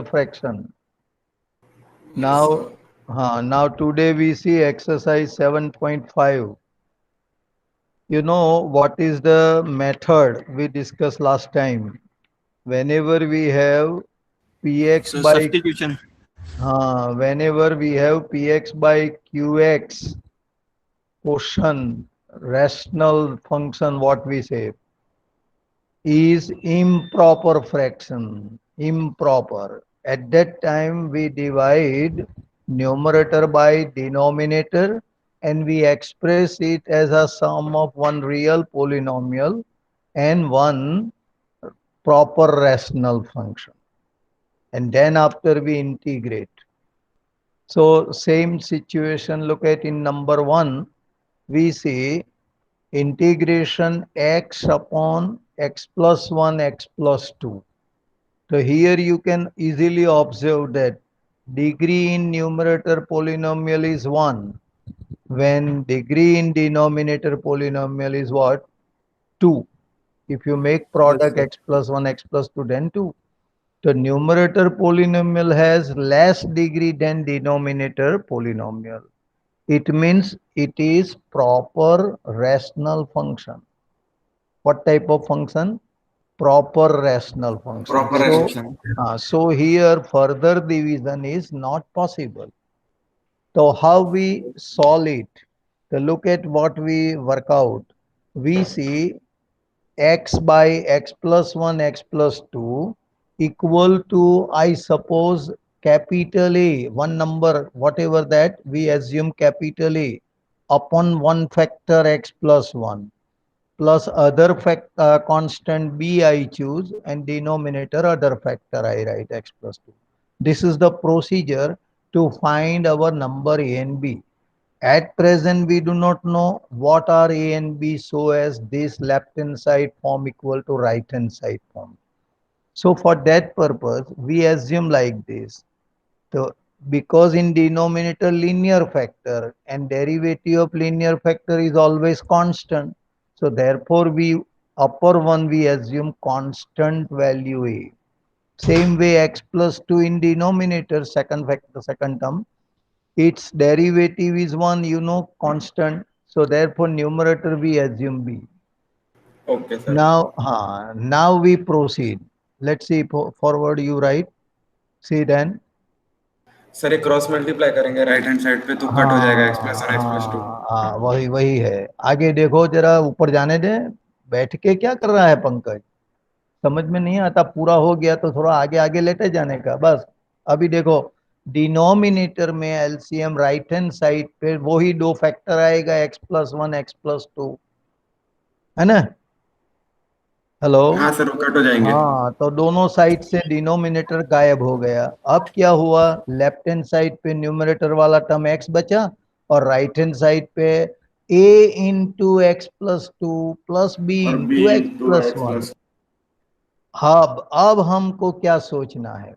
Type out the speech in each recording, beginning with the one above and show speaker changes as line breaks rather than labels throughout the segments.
fraction.
Yes, sir.
Now today we see exercise 7.5. You know what is the method we discussed last time? Whenever we have px
So
by
substitution.
whenever we have px by qx quotient rational function, what we say is improper fraction. Improper. At that time, we divide numerator by denominator and we express it as a sum of one real polynomial and one proper rational function. And then after we integrate. So same situation, look at in number one, we see integration x upon x plus 1 x plus 2. So here you can easily observe that degree in numerator polynomial is 1 when degree in denominator polynomial is what? 2. If you make
Yes,
product
sir.
x plus 1 x plus 2 then 2. The numerator polynomial has less degree than denominator polynomial. It means it is proper rational function. What type of function? Proper rational function.
Proper assumption.
So here further division is not possible. So how we solve it? To look at what we work out. We see x by x plus 1 x plus 2 equal to, I suppose, capital A, one number, whatever that, we assume capital A upon one factor x plus 1 plus other constant b I choose and denominator other factor I write x plus 2. This is the procedure to find our number a and b. At present, we do not know what are a and b so as this left hand side form equal to right hand side form. So for that purpose, we assume like this. So because in denominator linear factor and derivative of linear factor is always constant. So therefore we upper one we assume constant value a. Same way x plus 2 in denominator second factor second term its derivative is one constant. So therefore numerator we assume b.
Okay, sir.
Now we proceed. Let's see forward you write. See then.
Sir ये cross multiply करेंगे right hand side पे तो cut हो जाएगा x plus one x plus to.
वही वही है। आगे देखो जरा ऊपर जाने दे। बैठ के क्या कर रहा है पंकज? समझ में नहीं आता। पूरा हो गया तो थोड़ा आगे आगे लेते जाने का बस। अभी देखो डिनोमिनेटर में एलसीएम राइट हैंड साइड पे वही दो फैक्टर आएगा एक्स प्लस 1 एक्स प्लस 2, है ना? हेलो।
हाँ सर वो कट हो जाएंगे.
तो दोनों साइड से डिनोमिनेटर गायब हो गया। अब क्या हुआ? लेफ्ट हैंड साइड पे न्यूमरेटर वाला टर्म एक्स बचा और राइट हैंड साइड पे A into x plus 2 plus B
और B
into X
into
plus
X
1।
Plus.
अब हमको क्या सोचना है?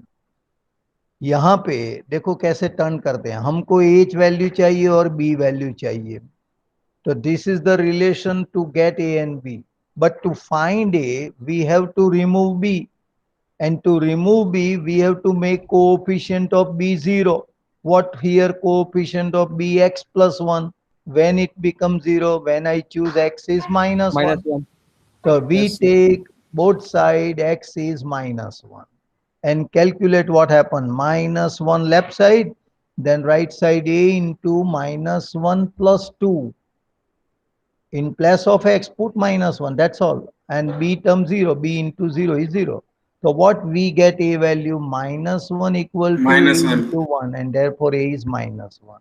यहाँ पे देखो कैसे टर्न करते हैं। हमको एच वैल्यू चाहिए और बी वैल्यू चाहिए। तो this is the relation to get a and b. But to find a we have to remove b, and to remove b we have to make coefficient of b 0. What here coefficient of b x plus 1? When it becomes 0? When I choose x is minus
Minus
1.
one.
So we
Yes, sir.
take both side x is minus 1 and calculate what happened. Minus 1 left side, then right side a into minus 1 plus 2. In place of x, put minus 1, that's all. And b term 0, b into 0 is 0. So what we get a value minus 1 equal to a
minus one.
into 1 and therefore a is minus 1.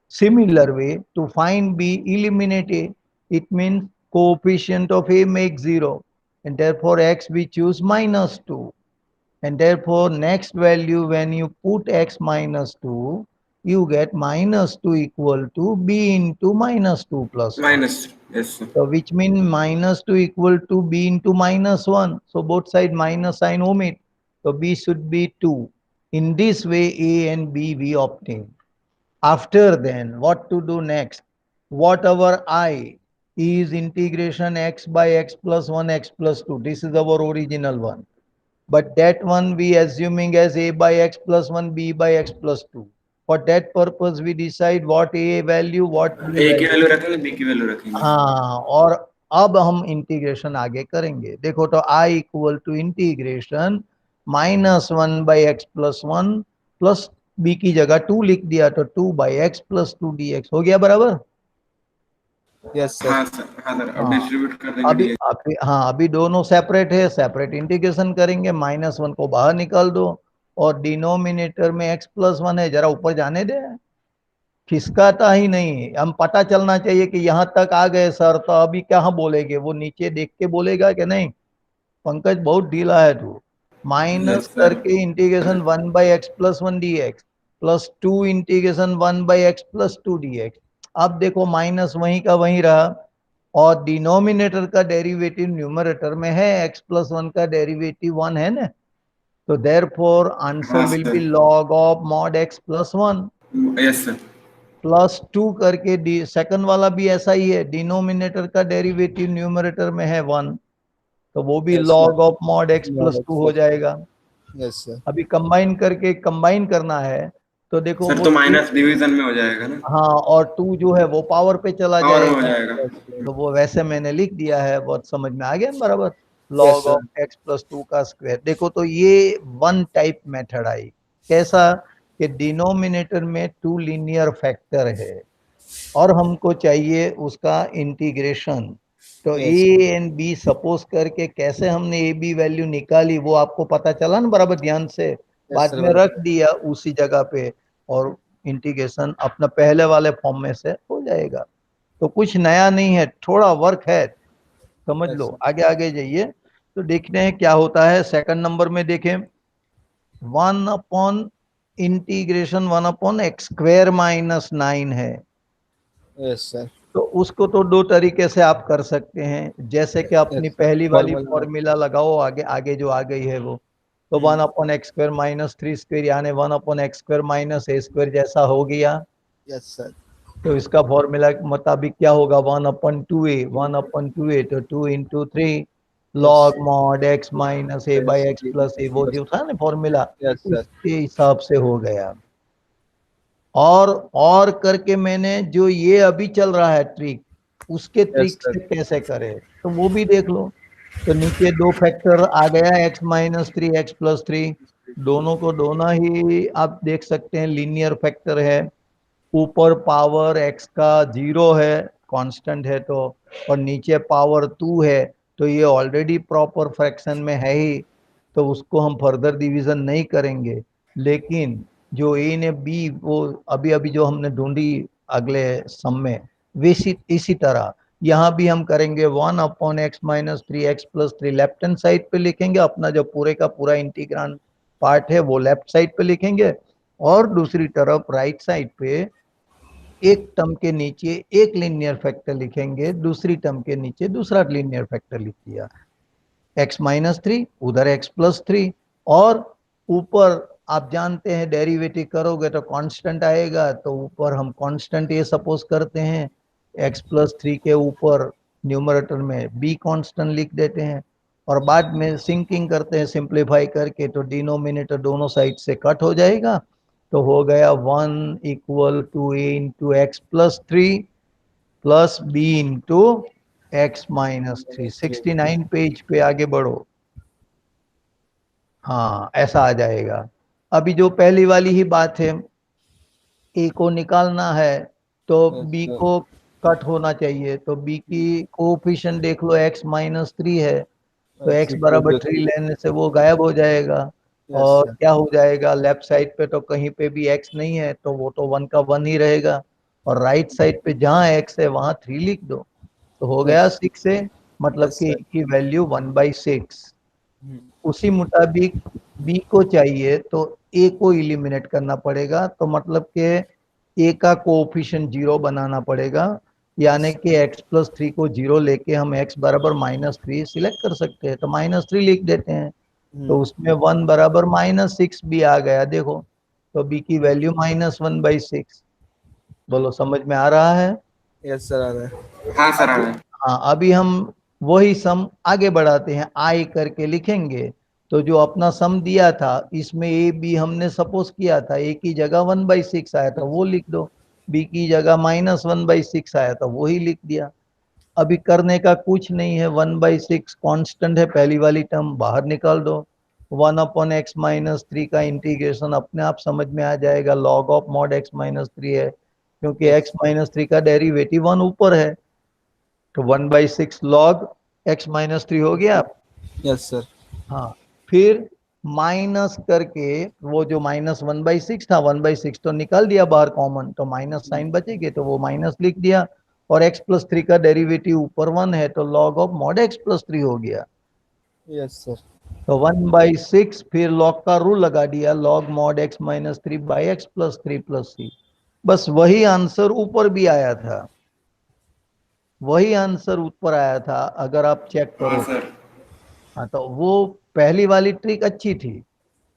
Similar way, to find b, eliminate a. It means coefficient of a makes 0 and therefore x we choose minus 2. And therefore next value when you put x minus 2, you get minus 2 equal to b into minus 2 plus 1.
Minus. Yes sir.
So which means minus 2 equal to b into minus 1. So both side minus sign omit. So b should be 2. In this way a and b we obtain. After then what to do next? Whatever I is integration x by x plus 1 x plus 2. This is our original one. but that one we assuming as a by x plus 1, b by x plus 2. For that purpose we decide what a value, what b
ए की
value.
Value रखेंगे, B की value रखेंगे।
हाँ, और अब हम integration आगे करेंगे। देखो तो i equal to integration -1/x+1 plus b की जगह 2 लिख दिया तो 2/x+2 dx हो गया बराबर।
Yes sir.
हाँ सर, हाँ सर, अब
हाँ,
डिस्ट्रीब्यूट कर देंगे डी।
अभी दोनों सेपरेट है, सेपरेट इंटीग्रेशन करेंगे। -1 को बाहर निकाल दो और डिनोमिनेटर में x+1 है, जरा ऊपर जाने दे, खिसकाता ही नहीं। हम पता चलना चाहिए कि यहाँ तक आ गए सर, तो अभी कहाँ बोलेंगे, वो नीचे देख के बोलेगा कि नहीं पंकज बहुत ढीला है तू। Minus
yes sir.
करके integration 1/x+1 dx plus 2 integration 1/x+2 dx। अब देखो माइनस वहीं का वहीं रहा और डिनोमिनेटर का डेरिवेटिव न्यूमरेटर में है, x+1 का डेरिवेटिव 1 है ना, तो देयरफॉर आंसर
हाँ
will be
sir.
log of mod x+1
yes sir.
+2 करके डी सेकंड वाला भी ऐसा ही है, डिनोमिनेटर का डेरिवेटिव न्यूमरेटर में है 1, तो वो भी
Yes,
log
sir.
Of mod x+2 हो जाएगा।
Yes sir.
अभी कंबाइन करके कंबाइन करना है तो देखो
सर
वो
तो
टू,
माइनस डिवीजन में हो जाएगा ना,
हाँ, और 2 जो है वो पावर पे चला
पावर में हो
जाएगा,
जाएगा।
तो वो वैसे मैंने लिख दिया है, बहुत समझ में आ गया ना बराबर।
Yes
log
sir.
Of x+2 का स्क्वायर। देखो तो ये वन टाइप मेथड आई, कैसा कि डिनोमिनेटर में 2 लीनियर फैक्टर है और हमको चाहिए उसका इंटीग्रेशन। तो ए
Yes.
एंड बी सपोज करके कैसे हमने ए बी वैल्यू निकाली वो आपको पता चला ना बराबर, ध्यान से बाद
sir,
में
बराबर।
रख दिया उसी जगह पे और इंटीग्रेशन अपना पहले वाले फॉर्म में से हो जाएगा। तो कुछ नया नहीं है, थोड़ा वर्क है, समझ
Yes,
लो।
sir.
आगे आगे जाइए तो देखते हैं क्या होता है। सेकंड नंबर में देखें 1/(x²-9) है,
Yes, sir.
तो उसको तो दो तरीके से आप कर सकते हैं, जैसे कि अपनी
Yes, sir.
पहली वाली
Formula.
फॉर्मूला लगाओ, आगे आगे जो आ गई है वो, तो 1/(x²-3)² यानी 1/(x²-a²) जैसा हो गया।
Yes, sir.
तो इसका फॉर्मूला के मुताबिक क्या होगा, 1/2a, 1/2a तो 2 into 3
Yes.
log mod x minus a by x plus A, वो जो था ना फॉर्मूला,
Yes, sir.
उसके हिसाब से हो गया। और करके मैंने जो ये अभी चल रहा है ट्रिक, उसके
Yes,
ट्रिक
sir.
से कैसे करें तो वो भी देख लो। तो नीचे दो फैक्टर आ गया, x-3 x+3, दोनों को दोनों ही आप देख सकते हैं लीनियर फैक्टर है। ऊपर पावर x का 0 है, कांस्टेंट है तो, और नीचे पावर 2 है, तो ये ऑलरेडी प्रॉपर फ्रैक्शन में है ही, तो उसको हम फर्दर डिवीजन नहीं करेंगे। लेकिन जो ए ने बी वो अभी अभी जो हमने ढूंढी अगले सम में, वैसी इसी तरह यहाँ भी हम करेंगे। 1/(x-3) लेफ्ट हैंड साइड पे लिखेंगे, अपना जो पूरे का पूरा इंटीग्रांड पार्ट है वो लेफ्ट साइड पे लिखेंगे, और दूसरी तरफ राइट साइड पे एक टर्म के नीचे एक लीनियर फैक्टर लिखेंगे, दूसरी टर्म के नीचे दूसरा लीनियर फैक्टर लिख दिया। x-3 उधर x+3, और ऊपर आप जानते हैं डेरिवेटिव करोगे तो कांस्टेंट आएगा, तो ऊपर हम कांस्टेंट ये सपोज करते हैं, x+3 के ऊपर न्यूमरेटर में b कांस्टेंट लिख देते हैं, और बाद में सिंकिंग करते हैं सिंप्लीफाई करके, तो डिनोमिनेटर दोनों साइड से कट हो जाएगा, तो हो गया 1 equal to a into x+3 plus b into x-3। 69 page पे आगे बढ़ो। हाँ, ऐसा आ जाएगा। अभी जो पहली वाली ही बात है, ए को निकालना है तो
Yes,
बी
sir.
को कट होना चाहिए, तो बी की कोफिशिएंट देख लो, x-3 है, तो
Yes,
x
equal
बराबर
to
3
3.
लेने से वो गायब हो जाएगा।
Yes,
और
sir.
क्या हो जाएगा, लेफ्ट साइड पे तो कहीं पे भी x नहीं है, तो वो तो 1 का 1 ही रहेगा, और राइट साइड पे जहाँ x है वहाँ 3 लिख दो, तो हो गया
Yes.
6 है, मतलब
Yes,
कि
sir.
इनकी वैल्यू 1/6।
Hmm.
उसी मुताबिक बी को चाहिए तो ए को इलिमिनेट करना पड़ेगा, तो मतलब कि ए का कोएफिशिएंट 0 बनाना पड़ेगा, यानी कि x+3 को 0 लेके हम x बराबर -3 सिलेक्ट कर सकते हैं, तो -3 लिख देते हैं, तो
Hmm.
उसमें 1 बराबर -6 भी आ गया। देखो तो बी की वैल्यू -1/6। बोलो समझ में आ रहा है।
Yes, sir. आ रहा है।
हाँ सर, आ
अभी
रहा है।
हाँ, अभी हम वही सम आगे बढ़ाते हैं, आई करके लिखेंगे, तो जो अपना सम दिया था इसमें ए बी हमने सपोज किया था, ए की जगह 1/6 आया था वो लिख दो, बी की जगह -1/6 आया था वही लिख दिया। अभी करने का कुछ नहीं है, 1/6 कांस्टेंट है, पहली वाली टर्म बाहर निकाल दो, 1/x-3 का इंटीग्रेशन अपने आप समझ में आ जाएगा, लॉग ऑफ मॉड x-3 है, क्योंकि x-3 का डेरिवेटिव 1 ऊपर है, तो 1/6 लॉग x-3 हो गया।
Yes sir.
हाँ, फिर माइनस करके वो जो -1/6 था, 1/6 तो निकाल दिया बाहर कॉमन, तो माइनस साइन बचेगी तो वो माइनस लिख दिया, और x+3 का डेरिवेटिव ऊपर 1 है तो लॉग ऑफ मॉड x+3 हो गया।
Yes sir.
तो 1/6 फिर लॉग का रूल लगा दिया, लॉग मॉड x-3/x+3+c, बस वही आंसर ऊपर भी आया था, वही आंसर ऊपर आया था अगर आप चेक
हाँ
करो।
सर।
हाँ, तो वो पहली वाली ट्रिक अच्छी थी,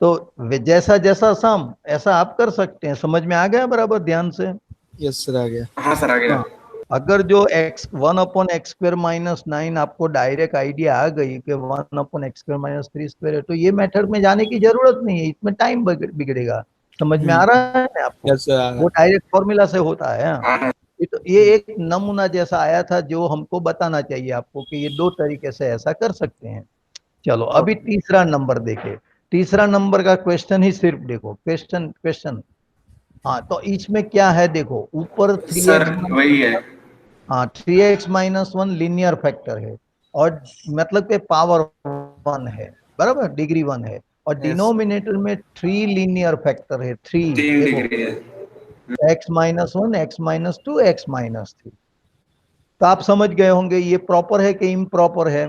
तो जैसा जैसा सम ऐसा आप कर सकते हैं। समझ में आ गया बराबर ध्यान से?
यस सर आ गया।
हाँ सर, आ गया।
हाँ, अगर जो x 1/x² - 9 आपको डायरेक्ट आइडिया आ गई कि 1/x²-3² है, तो ये मेथड में जाने की जरूरत नहीं है, इसमें टाइम बिगड़ेगा। समझ में आ रहा है आपको?
यस सर आ रहा
वो डायरेक्ट फॉर्मूला से होता है।
हाँ
ये एक नमूना जैसा आया था जो हमको बताना चाहिए आपको कि ये दो तरीके से ऐसा कर सकते हैं। चलो अभी तीसरा नंबर देखे, तीसरा नंबर का क्वेश्चन ही सिर्फ देखो, क्वेश्चन क्वेश्चन। हाँ, तो इसमें क्या है देखो, ऊपर
सर,
3x,
वही है।
हाँ 3x-1 लीनियर फैक्टर है, और मतलब के पावर 1 है, बराबर, डिग्री 1 है, और
है। यस
डिनोमिनेटर में 3 लीनियर फैक्टर है, 3
3
देखो,
डिग्री है।
x-1, x-2, x-3। तो आप समझ गए होंगे ये प्रॉपर है कि इम्प्रॉपर है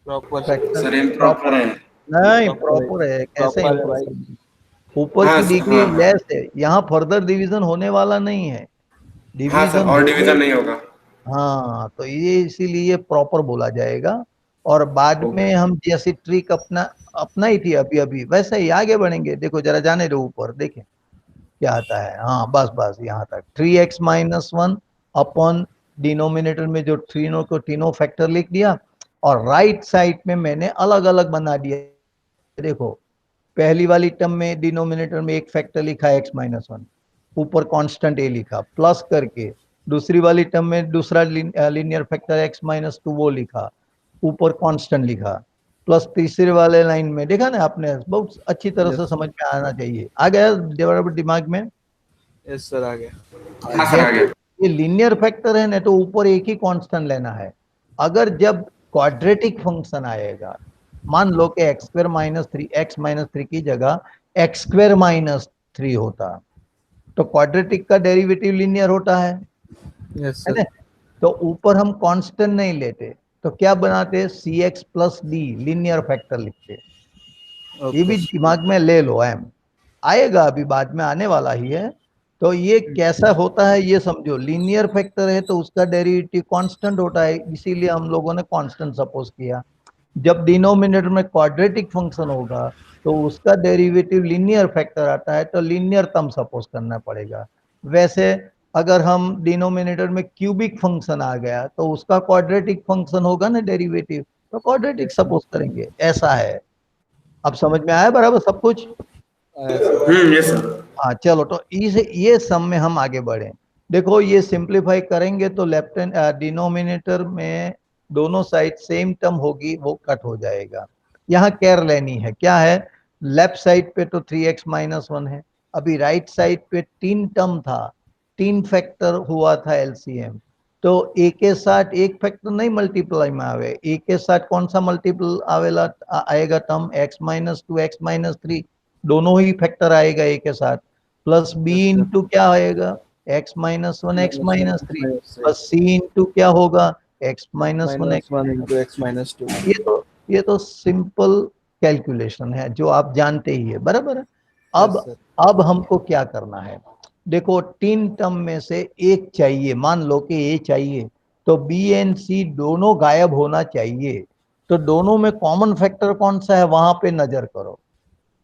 प्रॉपर है।
फैक्टर?
सर,
प्रॉपर
इम्प्रॉपर है।
नहीं,
प्रॉपर है।
प्रॉपर है, कैसे
प्रॉपर है भाई।
इम्प्रॉपर? ऊपर
हाँ
की डिग्री
हाँ
लेस है, यहाँ फर्दर डिवीजन होने वाला नहीं है,
हाँ सर,
डिवीजन
और
हो
डिवीजन
गई।
नहीं होगा।
हाँ, तो ये इसीलिए प्रॉपर बोला जाएगा, और बाद में हम जैसी ट्रिक अपना अपना ही थी अभी अभी वैसे ही आगे बढ़ेंगे। देखो जरा जाने दो ऊपर, देखें क्या आता है। हाँ बस बस यहाँ तक, 3x-1 अपॉन डिनोमिनेटर में जो तीनों को तीनों फैक्टर लिख दिया, और राइट साइड में मैंने अलग अलग बना दिया। देखो पहली वाली टर्म में डिनोमिनेटर में एक फैक्टर लिखा x-1, ऊपर कांस्टेंट ए लिखा, प्लस करके दूसरी वाली टर्म में दूसरा लीनियर फैक्टर x-2 वो लिखा, ऊपर कांस्टेंट लिखा, प्लस तीसरे वाले लाइन में देखा ना आपने, बहुत अच्छी तरह से
यस
समझ में आना चाहिए। आ गया बराबर दिमाग में?
यस सर आ गया।
हाँ सर, आ
जैसे
गया।
ये लीनियर फैक्टर है ना, तो ऊपर एक ही कांस्टेंट लेना है। अगर जब क्वाड्रेटिक फंक्शन आएगा, मान लो कि x² - 3 की जगह x² - 3 होता, तो क्वाड्रेटिक का डेरिवेटिव लीनियर होता
यस
है
सर।
ना? तो ऊपर हम कांस्टेंट नहीं लेते, तो क्या बनाते, cx+d लीनियर फैक्टर लिखते। ये
ओके।
भी दिमाग में ले लो, एम आएगा अभी बाद में आने वाला ही है। तो ये कैसा होता है ये समझो, लीनियर फैक्टर है तो उसका डेरिवेटिव कांस्टेंट होता है, इसीलिए हम लोगों ने कांस्टेंट सपोज किया। जब डिनोमिनेटर में क्वाड्रेटिक फंक्शन होगा तो उसका डेरिवेटिव लीनियर फैक्टर आता है, तो लीनियर टर्म सपोज करना पड़ेगा। वैसे अगर हम डिनोमिनेटर में क्यूबिक फंक्शन आ गया तो उसका क्वाड्रेटिक फंक्शन होगा ना डेरिवेटिव, तो क्वाड्रेटिक
यस सर।
सपोज करेंगे, ऐसा है। अब समझ में आया बराबर सब कुछ?
आया सर।
Yes sir.
हाँ चलो, तो इस ये सम में हम आगे बढ़े। देखो ये सिंप्लीफाई करेंगे तो लेफ्ट हैंड डिनोमिनेटर में दोनों साइड सेम टर्म होगी, वो कट हो जाएगा। यहाँ केयर लेनी है, क्या है, लेफ्ट साइड पे तो 3x-1 है, अभी राइट साइड पे 3 टर्म था, 3 फैक्टर हुआ था एलसीएम, तो ए के साथ एक फैक्टर नहीं मल्टीप्लाई में आवे, ए के साथ कौन सा मल्टीपल आवेला आएगा टर्म, x-2 x-3, दोनों ही फैक्टर आएगा ए के साथ, plus b
yes sir.
Into क्या आएगा, x-1 x-3,
-1
प्लस सी इंटू क्या होगा, x-1 x।
-1 into x-2।
ये तो सिंपल कैलकुलेशन है जो आप जानते ही है, बराबर है।
यस
अब
सर।
अब हमको क्या करना है, देखो 3 टर्म में से एक चाहिए, मान लो कि ए चाहिए, तो बी एंड सी दोनों गायब होना चाहिए, तो दोनों में कॉमन फैक्टर कौन सा है वहां पे नजर करो,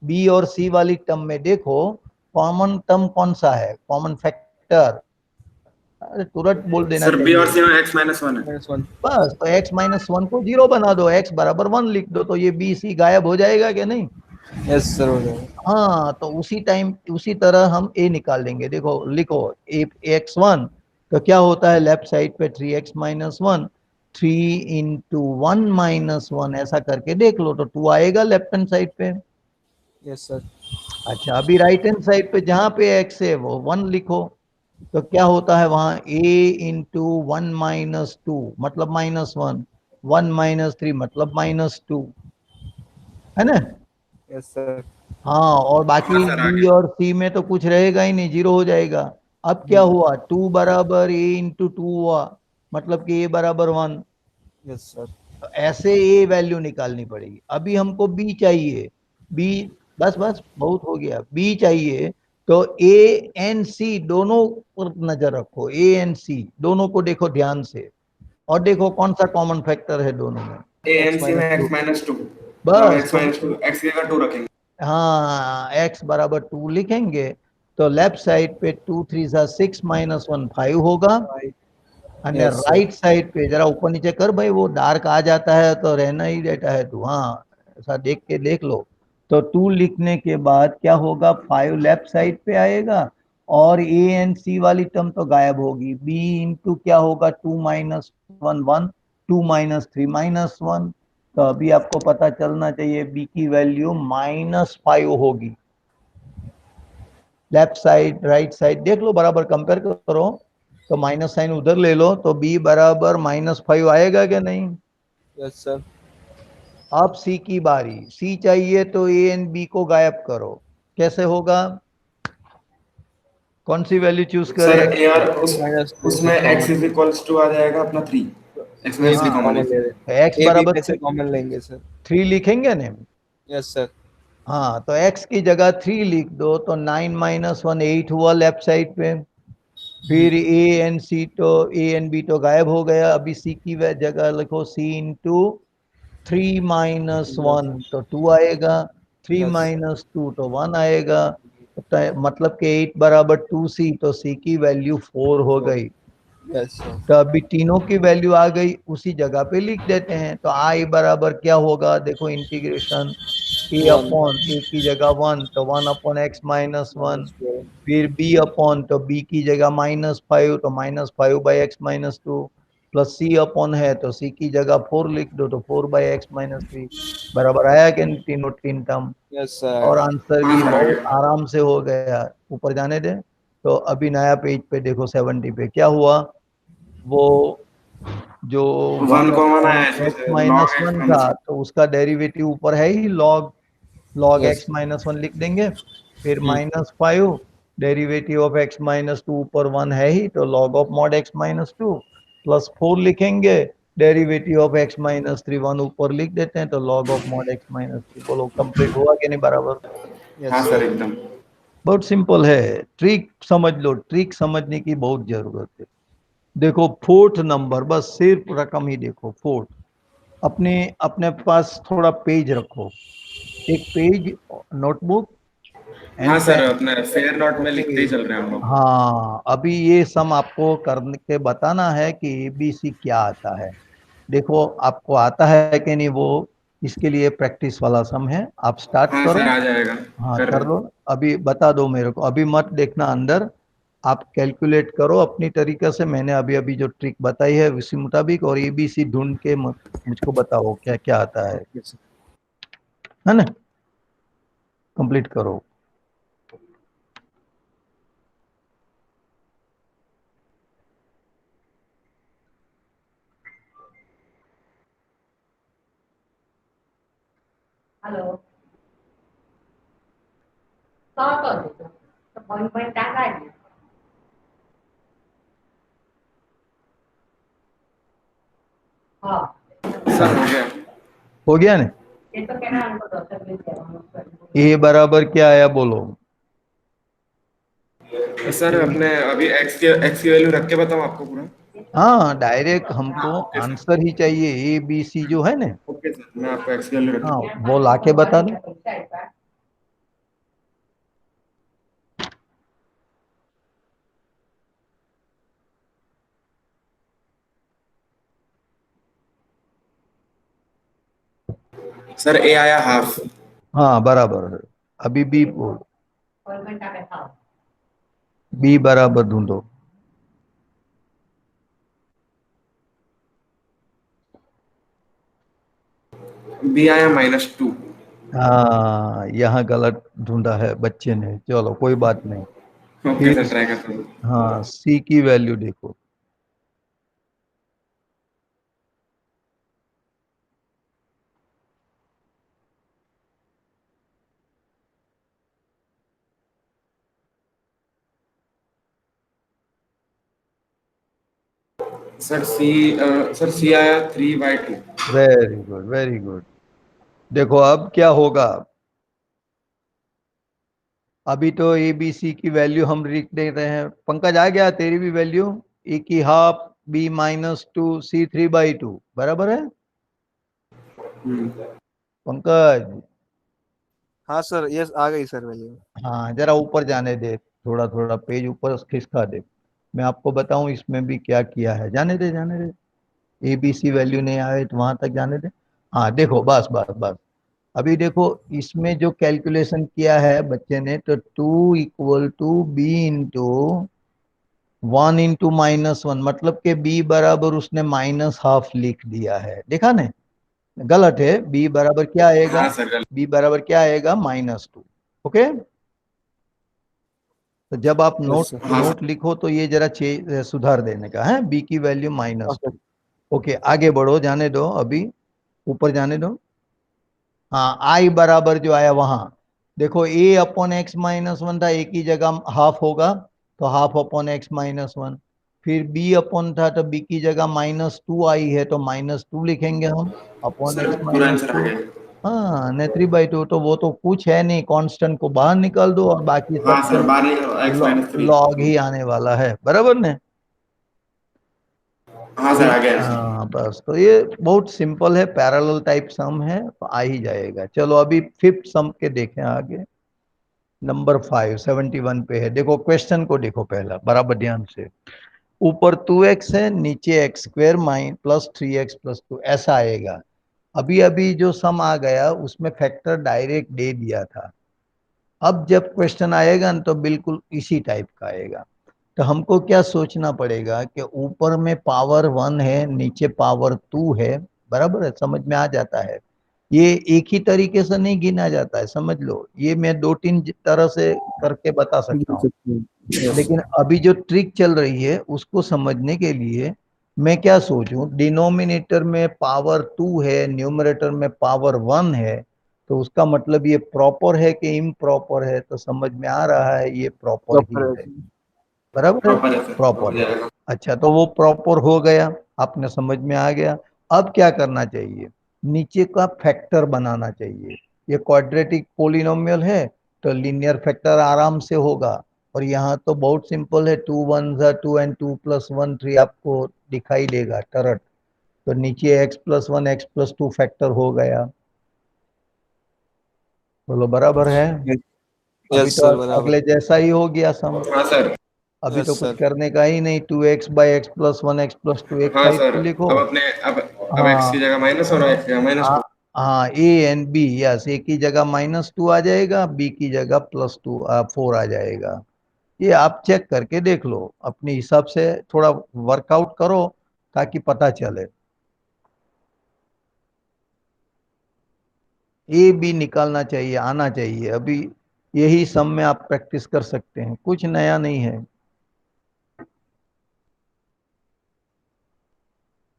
बी और सी वाली टर्म में देखो कॉमन टर्म कौन सा है, कॉमन फैक्टर अरे तुरंत बोल देना
सर बी और
चाहिए।
सी में x माइनस वन है।
-1।
बस तो x माइनस वन को 0 बना दो, x बराबर 1 लिख दो, तो ये बी सी गायब हो जाएगा क्या नहीं?
यस सर, हो जाएगा।
हाँ, तो उसी टाइम उसी तरह हम a निकाल लेंगे। देखो लिखो x1, तो क्या होता है लेफ्ट साइड पे 3x माइनस वन, 3 × 1 - 1 ऐसा करके देख लो, तो 2 आएगा लेफ्ट हैंड साइड पे।
Yes sir.
अच्छा, अभी राइट हैंड साइड पे जहां पे x है वो 1 लिखो, तो क्या होता है वहां a × 1 - 2 मतलब -1, 1 - 3 मतलब -2, है ना?
Yes sir.
हाँ, और
हाँ
बाकी
सर
बी
आगे।
और सी में तो कुछ रहेगा ही नहीं, 0 हो जाएगा। अब क्या हुआ, 2 बराबर a × 2 हुआ, मतलब कि a बराबर 1।
Yes sir.
तो ऐसे ए वैल्यू निकालनी पड़ेगी। अभी हमको बी चाहिए, बी, बस बस बहुत हो गया, बी चाहिए। तो ए एन सी दोनों पर नजर रखो, ए एन सी दोनों को देखो ध्यान से, और देखो कौन सा कॉमन फैक्टर है दोनों में।
ए एन
x
सी में
minus
x
two.
Minus two, मतलब
बस
x
तो
माइनस टू, x की जगह 2 रखेंगे।
हाँ, x बराबर 2 लिखेंगे, तो लेफ्ट साइड पे 2 3 6 -1 5 होगा, और
यस सर।
राइट साइड पे जरा ऊपर नीचे कर भाई, वो डार्क आ जाता है तो रहना ही देता है तू, हाँ ऐसा देख के देख लो। तो 2 लिखने के बाद क्या होगा, 5 लेफ्ट साइड पे आएगा, और ए एन सी वाली टर्म तो गायब होगी। बी इंटू क्या होगा, 2 - 1 1, 2 - 3 -1, तो अभी आपको पता चलना चाहिए बी की वैल्यू -5 होगी। लेफ्ट साइड राइट साइड देख लो, बराबर कंपेयर करो, तो माइनस साइन उधर ले लो, तो b बराबर -5 आएगा क्या नहीं?
Yes sir.
अब c की बारी, c चाहिए तो a एंड b को गायब करो। कैसे होगा, कौन सी वैल्यू चूज
सर
करें?
ए और
-2
उसमें
से
x
common.
Is equals to आ जाएगा अपना 3, x में
ए
3
बी
कॉमन
हाँ,
कॉमन ले
लेंगे।
रहे
तो
हैं,
x
ए बी
बराबर
में से कॉमन लेंगे सर।
3 लिखेंगे ना?
Yes sir.
हाँ, तो x की जगह 3 लिख दो, तो 9 - 1 8 हुआ लेफ्ट साइड पे। फिर ए एन सी, तो ए एन बी तो गायब हो गया, अभी सी की जगह लिखो, सी इंटू 3 - 1 तो 2 आएगा, 3
यस।
- 2 तो 1 आएगा, तो मतलब कि 8 बराबर 2c, तो c की वैल्यू 4 हो गई।
Yes sir.
तो अभी तीनों की वैल्यू आ गई, उसी जगह पे लिख देते हैं। तो i बराबर क्या होगा, देखो इंटीग्रेशन a
1
अपॉन a की जगह 1, तो 1 अपॉन x -1,
-1।
फिर b अपॉन, तो b की जगह -5, तो -5/x-2, प्लस c अपॉन है, तो c की जगह 4 लिख दो, तो 4/x-3 बराबर आया कि नहीं, तीनों तीन टर्म।
यस सर,
और
आगे।
आंसर
हाँ
भी
सर
बहुत
आगे।
आराम से हो गया। ऊपर जाने दे। तो अभी नया पेज पे देखो, 70 पे क्या हुआ, वो जो
1
वन
कॉमन
अपॉन
आया इसमें
एक्स
से,
माइनस
log x
वन था,
माइनस
तो उसका डेरिवेटिव ऊपर है ही, log log
yes.
X minus one लिख देंगे। फिर
हम्म।
-5, डेरिवेटिव ऑफ x -2 ऊपर 1 है ही, तो log of mod x -2, plus 4 लिखेंगे, डेरिवेटिव ऑफ x -3 1 ऊपर लिख देते हैं, तो लॉग ऑफ मॉड x -3। बोलो कंप्लीट हुआ कि नहीं बराबर?
यस
हाँ सर
सर।
एकदम।
बहुत सिंपल है, ट्रिक समझ लो, ट्रिक समझने की बहुत जरूरत है। देखो फोर्थ नंबर, बस सिर्फ रकम ही देखो, फोर्थ। अपने अपने पास थोड़ा पेज रखो, एक पेज, नोटबुक
हाँ
एंड
सर
पेन।
अपने फेयर नोट में लिखते
ओके,
ही चल रहे हैं हम लोग।
हाँ, अभी ये सम आपको करके बताना है कि एबीसी क्या आता है। देखो आपको आता है कि नहीं वो, इसके लिए प्रैक्टिस वाला सम है, आप स्टार्ट
हाँ
करो।
सर आ जाएगा।
हाँ
कर
कर लो, अभी बता दो मेरे को, अभी मत देखना अंदर, आप कैलकुलेट करो अपनी तरीके से। मैंने अभी अभी जो ट्रिक बताई है उसी मुताबिक, और एबीसी ढूंढ के मुझको बताओ क्या क्या आता
यस सर।
है ना? कंप्लीट करो।
हेलो, सॉल्व कर दो तो पॉइंट पॉइंट टाका है। हाँ,
सर हो गया।
हो गया ना?
ये तो कहना हमको 10 मिनट दिया।
ए बराबर क्या आया बोलो?
सर अपने अभी x की वैल्यू रख के बताऊँ आपको पूरा?
हाँ, डायरेक्ट हमको
ओके सर।
आंसर ही चाहिए, ए बी सी जो है ना।
ओके सर मैं आपको x की वैल्यू रख
हाँ,
के।
वो लाके बता दो।
सर ए आया हाफ।
हाँ बराबर है। अभी बी बोल,
पॉइंट में टाका था
बी बराबर ढूंढो।
बी आया -2।
हाँ यहाँ गलत ढूंढा है बच्चे ने, चलो कोई बात नहीं।
ओके
फिर
सर, ट्राई करता हूँ।
हाँ सी की वैल्यू देखो।
सर सी आया 3/2।
Very good very good. देखो अब क्या होगा, अभी तो ए बी सी की वैल्यू हम लिख दे रहे हैं। पंकज आ गया तेरी भी वैल्यू, ए की हाफ, बी -2, सी 3/2 बराबर है पंकज।
हाँ सर, यस आ गई सर वैल्यू।
हाँ जरा ऊपर जाने दे, थोड़ा थोड़ा पेज ऊपर खिसका दे, मैं आपको बताऊं इसमें भी क्या किया है। जाने दे जाने दे, ए बी सी वैल्यू नहीं आए तो वहां तक जाने दे। हाँ देखो बस बस बस। अभी देखो इसमें जो कैलकुलेशन किया है बच्चे ने, तो 2 = b × 1 × मतलब के बी बराबर उसने -½ लिख दिया है, देखा ने, गलत है। बी बराबर क्या आएगा,
हाँ सर, गलत।
बी बराबर क्या आएगा -2। ओके, तो जब आप
यस
नोट
सर।
हाँ
नोट
सर।
लिखो तो ये जरा सुधार देने का है, बी की वैल्यू
ओके।
-2। ओके आगे बढ़ो, जाने दो अभी, ऊपर जाने दो। हाँ आई बराबर जो आया वहां, देखो a/x-1 था, ए की जगह हाफ होगा तो ½ x-1। फिर b/ था तो b की जगह -2 आई है तो -2 लिखेंगे हम, अपॉन
सर
एक्स
पूरा
माइनस
आंसर आ
टू
गया।
हाँ ने 3/2, तो वो तो कुछ है नहीं, कांस्टेंट को बाहर निकाल दो और बाकी
हाँ
सब
सर,
तो
12x-3।
लॉग ही आने वाला है, बराबर ने।
हाँ
तो
सर, आ गया आंसर।
हाँ बस, तो ये बहुत सिंपल है, पैरेलल टाइप सम है तो आ ही जाएगा। चलो अभी फिफ्थ सम के देखें आगे। नंबर 571 पे है, देखो क्वेश्चन को देखो पहला बराबर ध्यान से। ऊपर 2x है, नीचे x² +3x+2 ऐसा आएगा। अभी अभी जो सम आ गया उसमें फैक्टर डायरेक्ट दे दिया था। अब जब क्वेश्चन आएगा ना तो बिल्कुल इसी टाइप का आएगा। तो हमको क्या सोचना पड़ेगा कि ऊपर में पावर 1 है, नीचे पावर 2 है, बराबर है, समझ में आ जाता है। ये एक ही तरीके से नहीं गिना जाता है, समझ लो, ये मैं 2-3 तरह से करके बता सकता
गिन
हूँ।
सकते हैं। यस।
लेकिन अभी जो ट्रिक चल रही है उसको समझने के लिए मैं क्या सोचूं, डिनोमिनेटर में पावर 2 है, न्यूमरेटर में पावर 1 है, तो उसका मतलब ये प्रॉपर है कि इम्प्रॉपर है, तो समझ में आ रहा है ये प्रॉपर ही
प्रॉपर है
है,
सर।
बराबर है,
प्रॉपर है सर, हो
प्रॉपर है।
जाएगा।
अच्छा तो वो प्रॉपर हो गया, आपने समझ में आ गया। अब क्या करना चाहिए, नीचे का फैक्टर बनाना चाहिए। ये क्वाड्रेटिक पोलिनोमियल है तो लीनियर फैक्टर आराम से होगा। और यहाँ तो बहुत सिंपल है, 2 1 2 एंड 2 + 1 3 आपको दिखाई देगा टरट। तो नीचे x+1 x+2 फैक्टर हो गया, बोलो बराबर है। अभी
यस
तो
सर, बराबर।
अगले जैसा ही हो गया सम।
हाँ सर।
अभी
यस
तो कुछ
सर।
करने का ही नहीं, 2x/x+1 x+2 एक
हाँ
साइड
सर,
पे लिखो।
अब अपने अब x की
हाँ
जगह माइनस और x की जगह
हाँ
-2।
हाँ, ए एंड बी, यस, ए की जगह -2 आ जाएगा, बी की जगह +2 4 आ जाएगा। ये आप चेक करके देख लो अपने हिसाब से, थोड़ा वर्कआउट करो ताकि पता चले। ए बी निकालना चाहिए, आना चाहिए। अभी यही सम में आप प्रैक्टिस कर सकते हैं, कुछ नया नहीं है।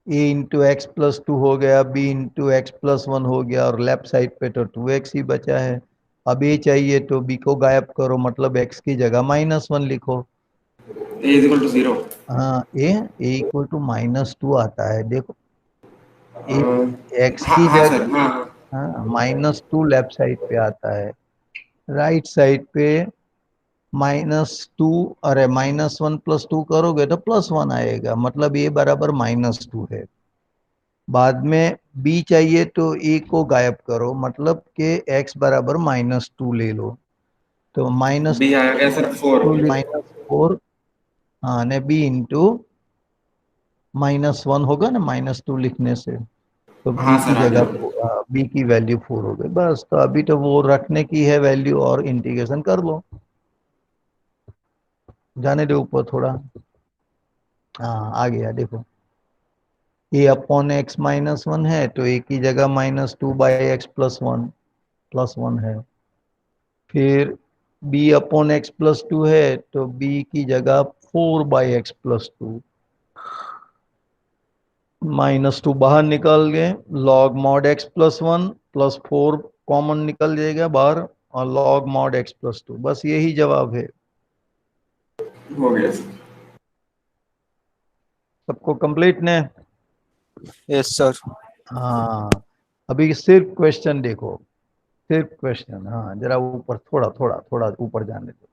a × x+2 हो गया, b × x+1 हो गया, और लेफ्ट साइड पे तो 2x ही बचा है। अब a चाहिए तो b को गायब करो, मतलब x की जगह -1 लिखो।
a = 0।
हाँ a = -2 आता है, देखो ए, x
हाँ
की
हाँ
जगह,
सर, हाँ हाँ।
हाँ -2 लेफ्ट साइड पे आता है, राइट साइड पे -2, अरे -1 + 2 करोगे तो +1 आएगा, मतलब a बराबर -2 है। बाद में b चाहिए तो a को गायब करो, मतलब कि x बराबर -2 ले लो, तो
बी आ गया सर 4।
-4, हाँ ने b × -1 होगा ना, -2 लिखने से, तो
हाँ
बी की
सर, आ
जगह
गया।
बी की वैल्यू 4 हो गई बस। तो अभी तो वो रखने की है वैल्यू और इंटीग्रेशन कर लो, जाने दो ऊपर थोड़ा। हाँ आ गया देखो, a upon x minus one है तो ए की जगह -2/x+1 है। फिर b upon x plus two है तो बी की जगह 4/x+2, -2 बाहर निकल गए, लॉग मॉड x+1 +4 कॉमन निकल जाएगा बाहर, और लॉग मॉड x+2, बस यही जवाब है।
हो गया सर।
सबको कंप्लीट ने?
Yes sir.
हाँ, अभी सिर्फ क्वेश्चन देखो, सिर्फ क्वेश्चन। हाँ जरा ऊपर थोड़ा थोड़ा थोड़ा ऊपर जाने दो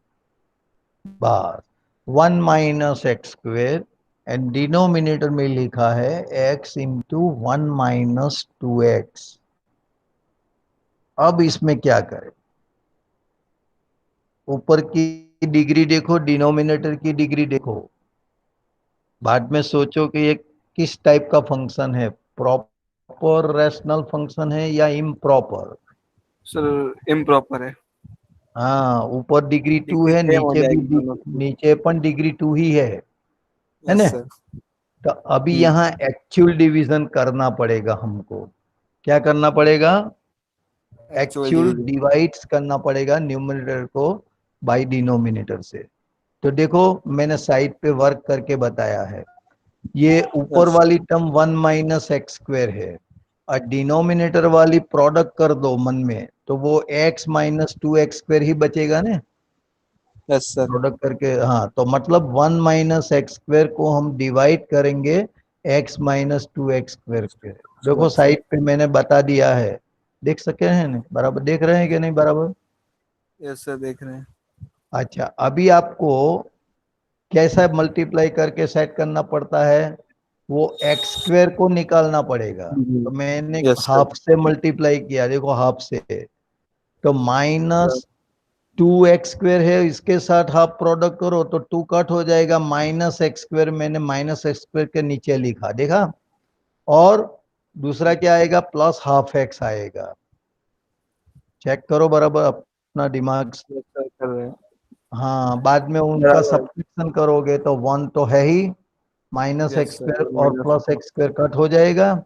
बस। 1 - x² एंड डिनोमिनेटर में लिखा है x इंटू 1 - 2x। अब इसमें क्या करें? ऊपर की डिग्री देखो, डिनोमिनेटर की डिग्री देखो, बाद में सोचो कि ये किस टाइप का फंक्शन है, प्रॉपर रैशनल फंक्शन है या इम्प्रॉपर।
सर इम्प्रॉपर है।
हाँ, ऊपर डिग्री 2
डिग्री
है,
सेम हो
नीचे भी
जाएगी दोनों की।
नीचे पण डिग्री 2 ही है
यस
ना?
सर।
तो अभी यहाँ एक्चुअल डिवीजन करना पड़ेगा हमको। क्या करना पड़ेगा?
Actual
actual
division.
डिवाइड्स करना पड़ेगा न्यूमरेटर को बाय डिनोमिनेटर से। तो देखो मैंने साइड पे वर्क करके बताया है, ये ऊपर
यस
वाली टर्म 1 - x² है, और डिनोमिनेटर वाली प्रोडक्ट कर दो मन में तो वो x - 2x² ही बचेगा ना,
यस सर।
प्रोडक्ट करके। हाँ तो मतलब 1 - x² को हम डिवाइड करेंगे x - 2x² पे। देखो साइड पे मैंने बता दिया है, देख सके हैं ना? बराबर देख रहे हैं कि नहीं बराबर?
यस सर देख रहे हैं।
अच्छा, अभी आपको कैसा मल्टीप्लाई करके सेट करना पड़ता है? वो x² को निकालना पड़ेगा। तो मैंने
यस सर।
हाफ से मल्टीप्लाई किया, देखो हाफ से, तो -2x² है, इसके साथ हाफ प्रोडक्ट करो तो 2 कट हो जाएगा, -x², मैंने -x² के नीचे लिखा, देखा? और दूसरा क्या आएगा? +12x आएगा। चेक करो बराबर अपना दिमाग से।
यस सर कर रहे हैं।
हाँ, बाद में उनका
बराबर।
सब्ट्रैक्शन करोगे तो 1 तो है ही,
यस सर
-x² और
माइनस।
+x² कट हो जाएगा,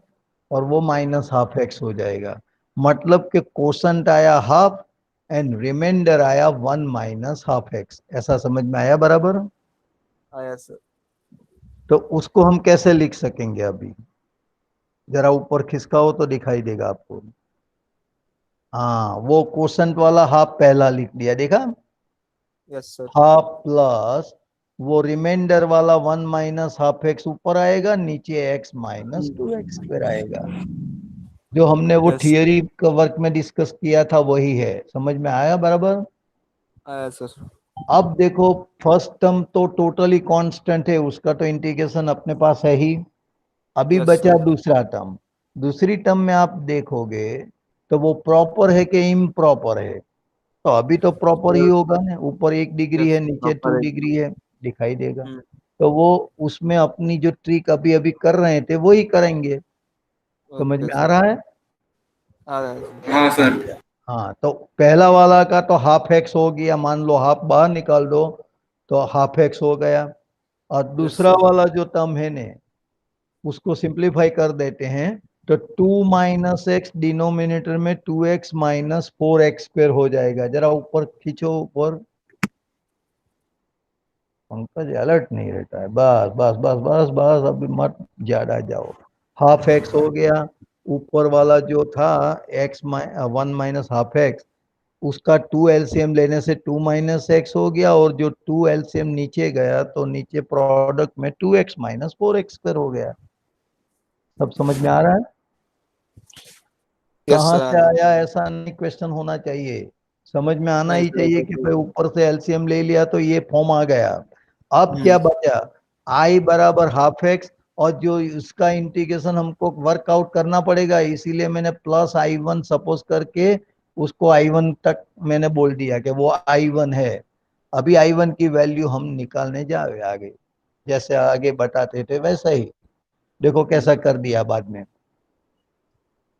और वो -12x हो जाएगा। मतलब कि कोशंट आया हाफ एंड रिमाइंडर आया 1 - ½ x। ऐसा समझ में आया बराबर?
आया सर।
तो उसको हम कैसे लिख सकेंगे? अभी जरा ऊपर खिसकाओ तो दिखाई देगा आपको। हाँ, वो कोशंट वाला हाफ पहला लिख दिया, देखा?
Yes sir.
हाफ प्लस वो रिमाइंडर वाला 1 - ½ x ऊपर आएगा, नीचे x - 2x² आएगा। जो हमने वो
यस
थियरी का वर्क में डिस्कस किया था वही है। समझ में आया बराबर?
आया सर।
अब देखो, फर्स्ट टर्म तो टोटली कांस्टेंट है, उसका तो इंटीग्रेशन अपने पास है ही। अभी
यस
बचा
सर।
दूसरा टर्म। दूसरी टर्म में आप देखोगे तो वो प्रॉपर है कि इम्प्रॉपर है? तो अभी तो प्रॉपर ही होगा ना, ऊपर 1 डिग्री है,
यस
नीचे 2
प्रॉपर है।
डिग्री है, दिखाई देगा। तो वो उसमें अपनी जो ट्रिक अभी अभी कर रहे थे वही करेंगे। समझ
ओके
में आ
सर।
रहा है?
आ रहा है सर।
हाँ सर।
अच्छा, हाँ तो पहला वाला का तो ½ x हो गया, मान लो हाफ बाहर निकाल दो तो ½ x हो गया। और
यस
दूसरा
सर।
वाला जो टर्म है ने, उसको सिंप्लीफाई कर देते हैं तो 2 - x डिनोमिनेटर में 2x - 4x² हो जाएगा। जरा ऊपर खींचो ऊपर, पंकज अलर्ट नहीं रहता है। बस बस बस बस बस, अभी मत ज्यादा जाओ। ½ x हो गया, ऊपर वाला जो था x 1 - ½ x, उसका 2 एलसीएम लेने से 2 - x हो गया, और जो 2 एलसीएम नीचे गया तो नीचे प्रोडक्ट में 2x - 4x² हो गया। सब समझ में आ रहा है?
यस
कहाँ
सर आ
से
रहा
आया ऐसा नहीं क्वेश्चन होना चाहिए, समझ में आना
है। नहीं
ही
सर
चाहिए कि
बिल्कुल।
भाई ऊपर से एलसीएम ले लिया तो ये फॉर्म आ गया। अब क्या बचा? I बराबर ½ x, और जो इसका इंटीग्रेशन हमको वर्कआउट करना पड़ेगा, इसीलिए मैंने +I1 सपोज करके उसको I1 तक मैंने बोल दिया कि वो I1 है। अभी I1 की वैल्यू हम निकालने जाए आगे, जैसे आगे बताते थे वैसा ही। देखो कैसा कर दिया बाद में।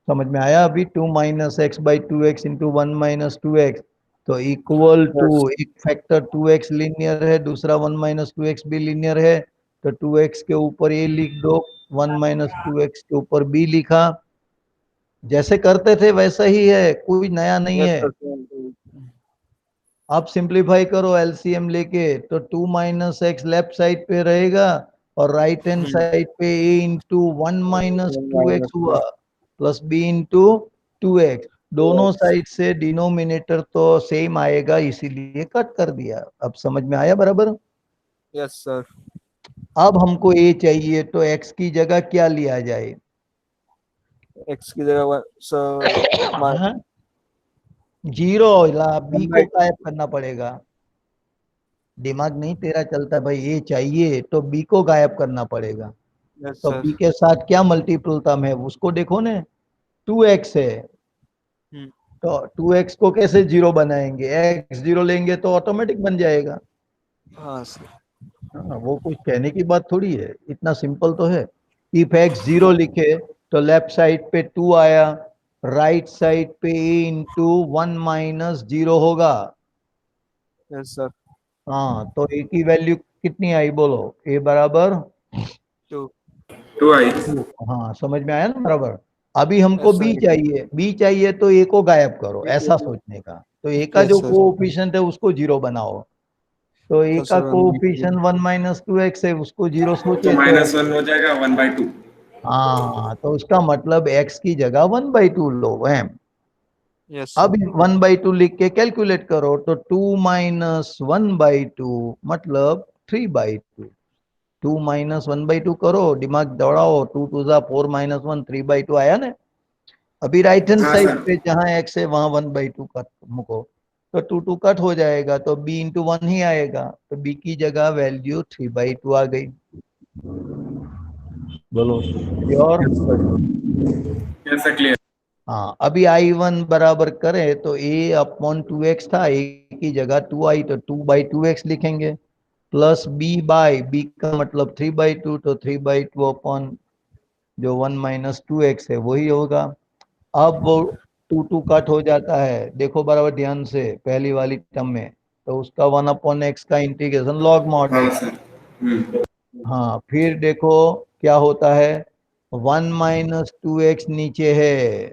समझ में आया अभी? 2 minus x by 2x into 1 minus 2x, तो इक्वल टू एक फैक्टर 2x लीनियर है, दूसरा 1 माइनस 2x भी लीनियर है, तो 2x के ऊपर ए लिख दो, 1 माइनस 2x के ऊपर बी लिखा। जैसे करते थे वैसा ही है, कोई नया नहीं
Yes,
है।
sir. Same.
आप सिंप्लीफाई करो एलसीएम लेके, तो 2 माइनस एक्स लेफ्ट साइड पे रहेगा और राइट हैंड साइड पे a इंटू 1 माइनस 2x हुआ प्लस b इंटू 2x। दोनों साइड से डिनोमिनेटर तो सेम आएगा, इसीलिए कट कर दिया। अब समझ में आया बराबर?
Yes, sir.
अब हमको a चाहिए, तो x की जगह क्या लिया जाए?
X की जगह 1, so
हाँ? जीरो ला, b को
1/2.
गायब करना पड़ेगा। दिमाग नहीं तेरा चलता भाई, a चाहिए तो b को गायब करना पड़ेगा।
Yes,
तो
sir.
b के साथ क्या मल्टीपल टर्म है उसको देखो ने, 2x है,
Hmm.
तो 2x को कैसे जीरो बनाएंगे? x जीरो लेंगे तो ऑटोमेटिक बन जाएगा।
हाँ sir.
हाँ, वो कुछ कहने की बात थोड़ी है, इतना सिंपल तो है। इफ x जीरो लिखे तो लेफ्ट साइड पे 2 आया, राइट साइड पे a इंटू 1 माइनस जीरो होगा।
Yes, sir.
हाँ, तो a की वैल्यू कितनी आई बोलो? a बराबर
2.
2i।
2। हाँ, समझ में आया ना बराबर? अभी हमको
Yes,
b
sir.
चाहिए, b चाहिए तो a को गायब करो, ऐसा सोचने का। तो a का
Yes,
जो
sir.
कोएफिशिएंट है उसको जीरो बनाओ, तो a
तो
का
sir,
कोएफिशिएंट 1 माइनस 2x है, उसको जीरो
तो
सोचे तो
-1 हो जाएगा 1/2।
हाँ, तो उसका मतलब x की जगह 1/2 लो एम।
yes, sir.
अब 1/2 लिख के कैलकुलेट करो, तो 2 माइनस 1/2 मतलब 3/2। 2 माइनस 1/2 करो, दिमाग दौड़ाओ, 2 टू जा 4 माइनस 1 3/2 आया ना। अभी राइट हैंड
हाँ
साइड
सर।
पे जहां x है वहां 1/2 कट मुको, तो 2 कट हो जाएगा, तो b इंटू 1 ही आएगा, तो b की जगह वैल्यू 3/2 आ गई। बोलो और
Yes, sir.
कैसे क्लियर?
हाँ, अभी I1 बराबर करें तो a अपॉन 2x था, a की जगह 2i, तो 2/2x लिखेंगे, प्लस b बाई b का मतलब 3/2, तो 3/2 अपॉन जो 1 माइनस 2x है वही होगा। अब वो 2 कट हो जाता है, देखो बराबर ध्यान से पहली वाली टर्म में, तो उसका 1/x का इंटीग्रेशन लॉग मॉड।
हाँ सर।
हाँ, फिर देखो क्या होता है, 1 माइनस 2x नीचे है,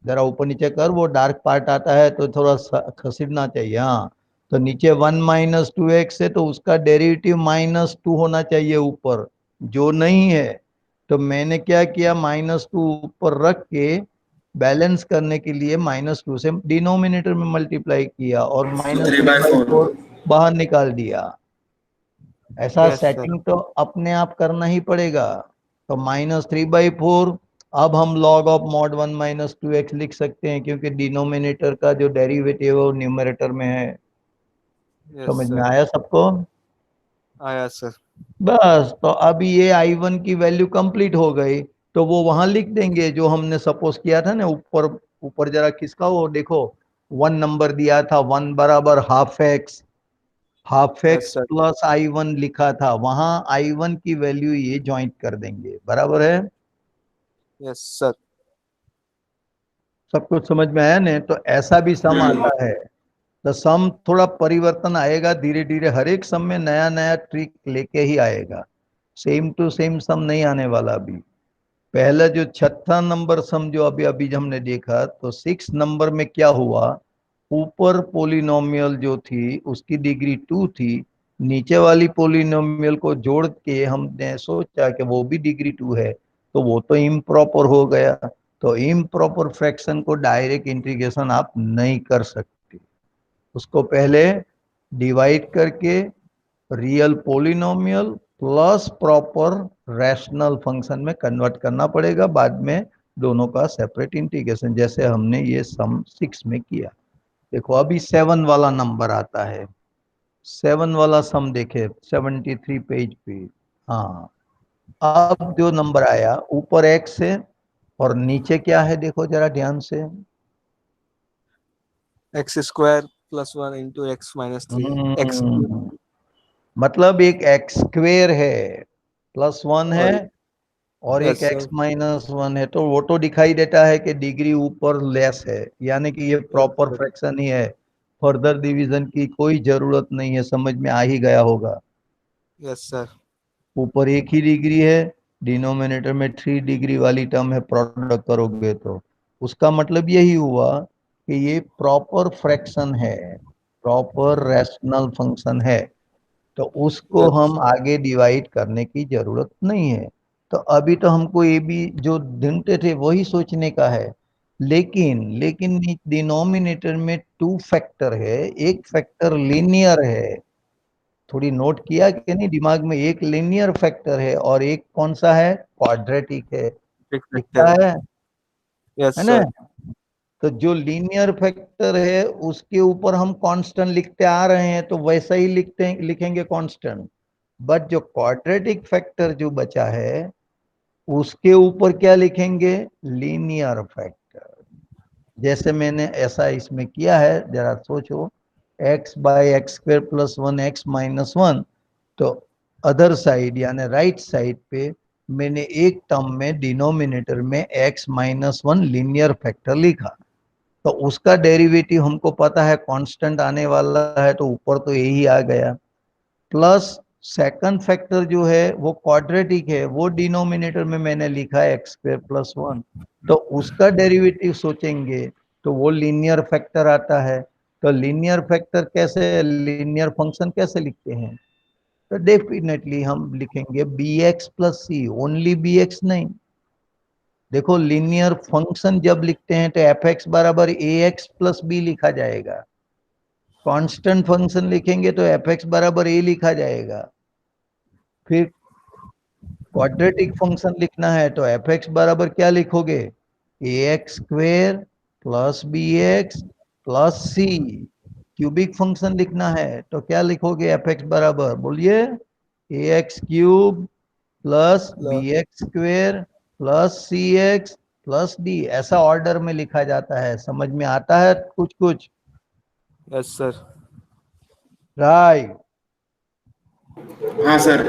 जरा ऊपर नीचे कर, वो डार्क पार्ट आता है तो थोड़ा खसीदना चाहिए। हाँ, तो नीचे 1 माइनस 2x है, तो उसका डेरिवेटिव -2 होना चाहिए ऊपर, जो नहीं है। तो मैंने क्या किया, -2 ऊपर रख के बैलेंस करने के लिए -2 से डिनोमिनेटर में मल्टीप्लाई किया और
तो 3/4।
-3/4 बाहर निकाल दिया। ऐसा
Yes, sir.
सेटिंग तो अपने आप करना ही पड़ेगा। तो -3/4, अब हम log of mod 1 minus 2x लिख सकते हैं, क्योंकि डिनोमिनेटर का जो डेरिवेटिव है वो न्यूमरेटर में है।
Yes,
समझ में
sir.
आया सबको?
आया sir.
बस, तो अभी ये I1 की वैल्यू कंप्लीट हो गई, तो वो वहां लिख देंगे जो हमने सपोज किया था ना ऊपर। ऊपर जरा खिसका, वो देखो 1 नंबर दिया था, 1 बराबर half x
Yes, sir.
Plus I1 लिखा था, वहां I1 की वैल्यू ये ज्वाइंट कर देंगे, बराबर है?
Yes, sir.
सब कुछ समझ में आया ना? तो ऐसा भी सम आता है, तो सम थोड़ा परिवर्तन आएगा धीरे धीरे, हर एक सम में नया नया ट्रिक लेके ही आएगा, सेम टू सेम सम नहीं आने वाला। अभी पहला जो छठा नंबर सम जो अभी अभी हमने देखा, तो 6 नंबर में क्या हुआ, ऊपर पोलिनोमियल जो थी उसकी डिग्री 2 थी, नीचे वाली पोलिनोमियल को जोड़ के हमने सोचा कि वो भी डिग्री 2 है, तो वो तो इम्प्रॉपर हो गया। तो इम्प्रॉपर फ्रैक्शन को डायरेक्ट इंटीग्रेशन आप नहीं कर सकते, उसको पहले डिवाइड करके real polynomial plus proper rational function में कन्वर्ट करना पड़ेगा, बाद में दोनों का सेपरेट इंटीग्रेशन, जैसे हमने ये सम 6 में किया। देखो अभी 7 वाला नंबर आता है, 7 वाला सम देखे 73 पेज पे। हाँ, अब जो नंबर आया ऊपर x है और नीचे क्या है, देखो जरा ध्यान से।
X square plus 1 into x minus 3. X
मतलब एक एक्स स्क्वेयर है, +1 है,
और
और
Yes,
एक
sir.
x माइनस वन है, तो वो तो दिखाई देता है कि डिग्री ऊपर लेस है, यानी कि ये प्रॉपर
sir.
फ्रैक्शन ही है। फर्दर डिवीजन की कोई जरूरत नहीं है, समझ में आ ही गया होगा।
Yes, sir.
ऊपर एक ही डिग्री है, डिनोमिनेटर में 3 डिग्री वाली टर्म है, प्रोडक्ट करोगे तो उसका मतलब यही हुआ कि ये प्रॉपर फ्रैक्शन है, प्रॉपर रैशनल फंक्शन है, तो उसको
Yes.
हम आगे डिवाइड करने की जरूरत नहीं है। तो अभी तो हमको ये भी जो ढूंढते थे वही सोचने का है, लेकिन डिनोमिनेटर में 2 फैक्टर है, एक फैक्टर लीनियर है। थोड़ी नोट किया कि नहीं दिमाग में, एक लीनियर फैक्टर है और एक कौन सा है, क्वाड्रेटिक है।
Big
दिखता
factor. Yes,
है ना?
sir.
तो जो लीनियर फैक्टर है उसके ऊपर हम कांस्टेंट लिखते आ रहे हैं, तो वैसा ही लिखेंगे कांस्टेंट। बट जो क्वाड्रेटिक फैक्टर जो बचा है उसके ऊपर क्या लिखेंगे, लीनियर फैक्टर। जैसे मैंने ऐसा इसमें किया है, जरा सोचो, x by x square plus one x minus one, तो अदर साइड यानी राइट साइड पे मैंने एक टर्म में डिनोमिनेटर में x minus one linear factor लिखा, तो उसका डेरिवेटिव हमको पता है कांस्टेंट आने वाला है, तो ऊपर तो यही आ गया। प्लस सेकंड फैक्टर जो है वो क्वाड्रेटिक है, वो डिनोमिनेटर में मैंने लिखा है एक्स स्क्वेयर प्लस वन, तो उसका डेरिवेटिव सोचेंगे तो वो लीनियर फैक्टर आता है। तो लीनियर फैक्टर कैसे, लीनियर फंक्शन कैसे लिखते हैं, तो डेफिनेटली हम लिखेंगे बी एक्स प्लस सी, ओनली बी एक्स नहीं। देखो लीनियर फंक्शन जब लिखते हैं तो एफ एक्स बराबर ए एक्स प्लस बी लिखा जाएगा, कांस्टेंट फंक्शन लिखेंगे तो एफ एक्स बराबर ए लिखा जाएगा। फिर क्वाड्रेटिक फंक्शन लिखना है तो एफ एक्स बराबर क्या लिखोगे, A X square plus B x plus C. Cubic function लिखना है तो क्या लिखोगे, एफ एक्स बराबर, बोलिए, A X cube plus B
Plus.
X square plus C X plus D. ऐसा ऑर्डर में लिखा जाता है, समझ में आता है कुछ कुछ?
Yes, sir.
राइट।
हाँ सर।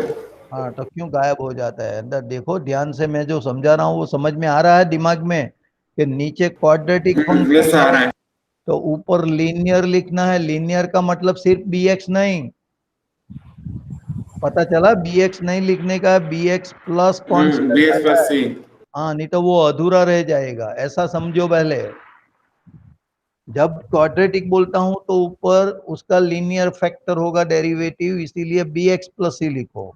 हाँ, तो क्यों गायब हो जाता है अंदर, देखो ध्यान से, मैं जो समझा रहा हूँ वो समझ में आ रहा है दिमाग में, कि नीचे क्वाड्रेटिक
यस
फंक्शन
आ
है
रहा है।
तो ऊपर लीनियर लिखना है। लीनियर का मतलब सिर्फ बी एक्स नहीं, पता चला, बी एक्स नहीं लिखने का, b x plus
b
constant
x
आता
प्लस
है।
सी।
हाँ, नहीं तो वो अधूरा रह जाएगा, ऐसा समझो पहले। जब क्वाड्रेटिक बोलता हूं तो ऊपर उसका लीनियर फैक्टर होगा डेरिवेटिव, इसीलिए बी एक्स प्लस सी लिखो।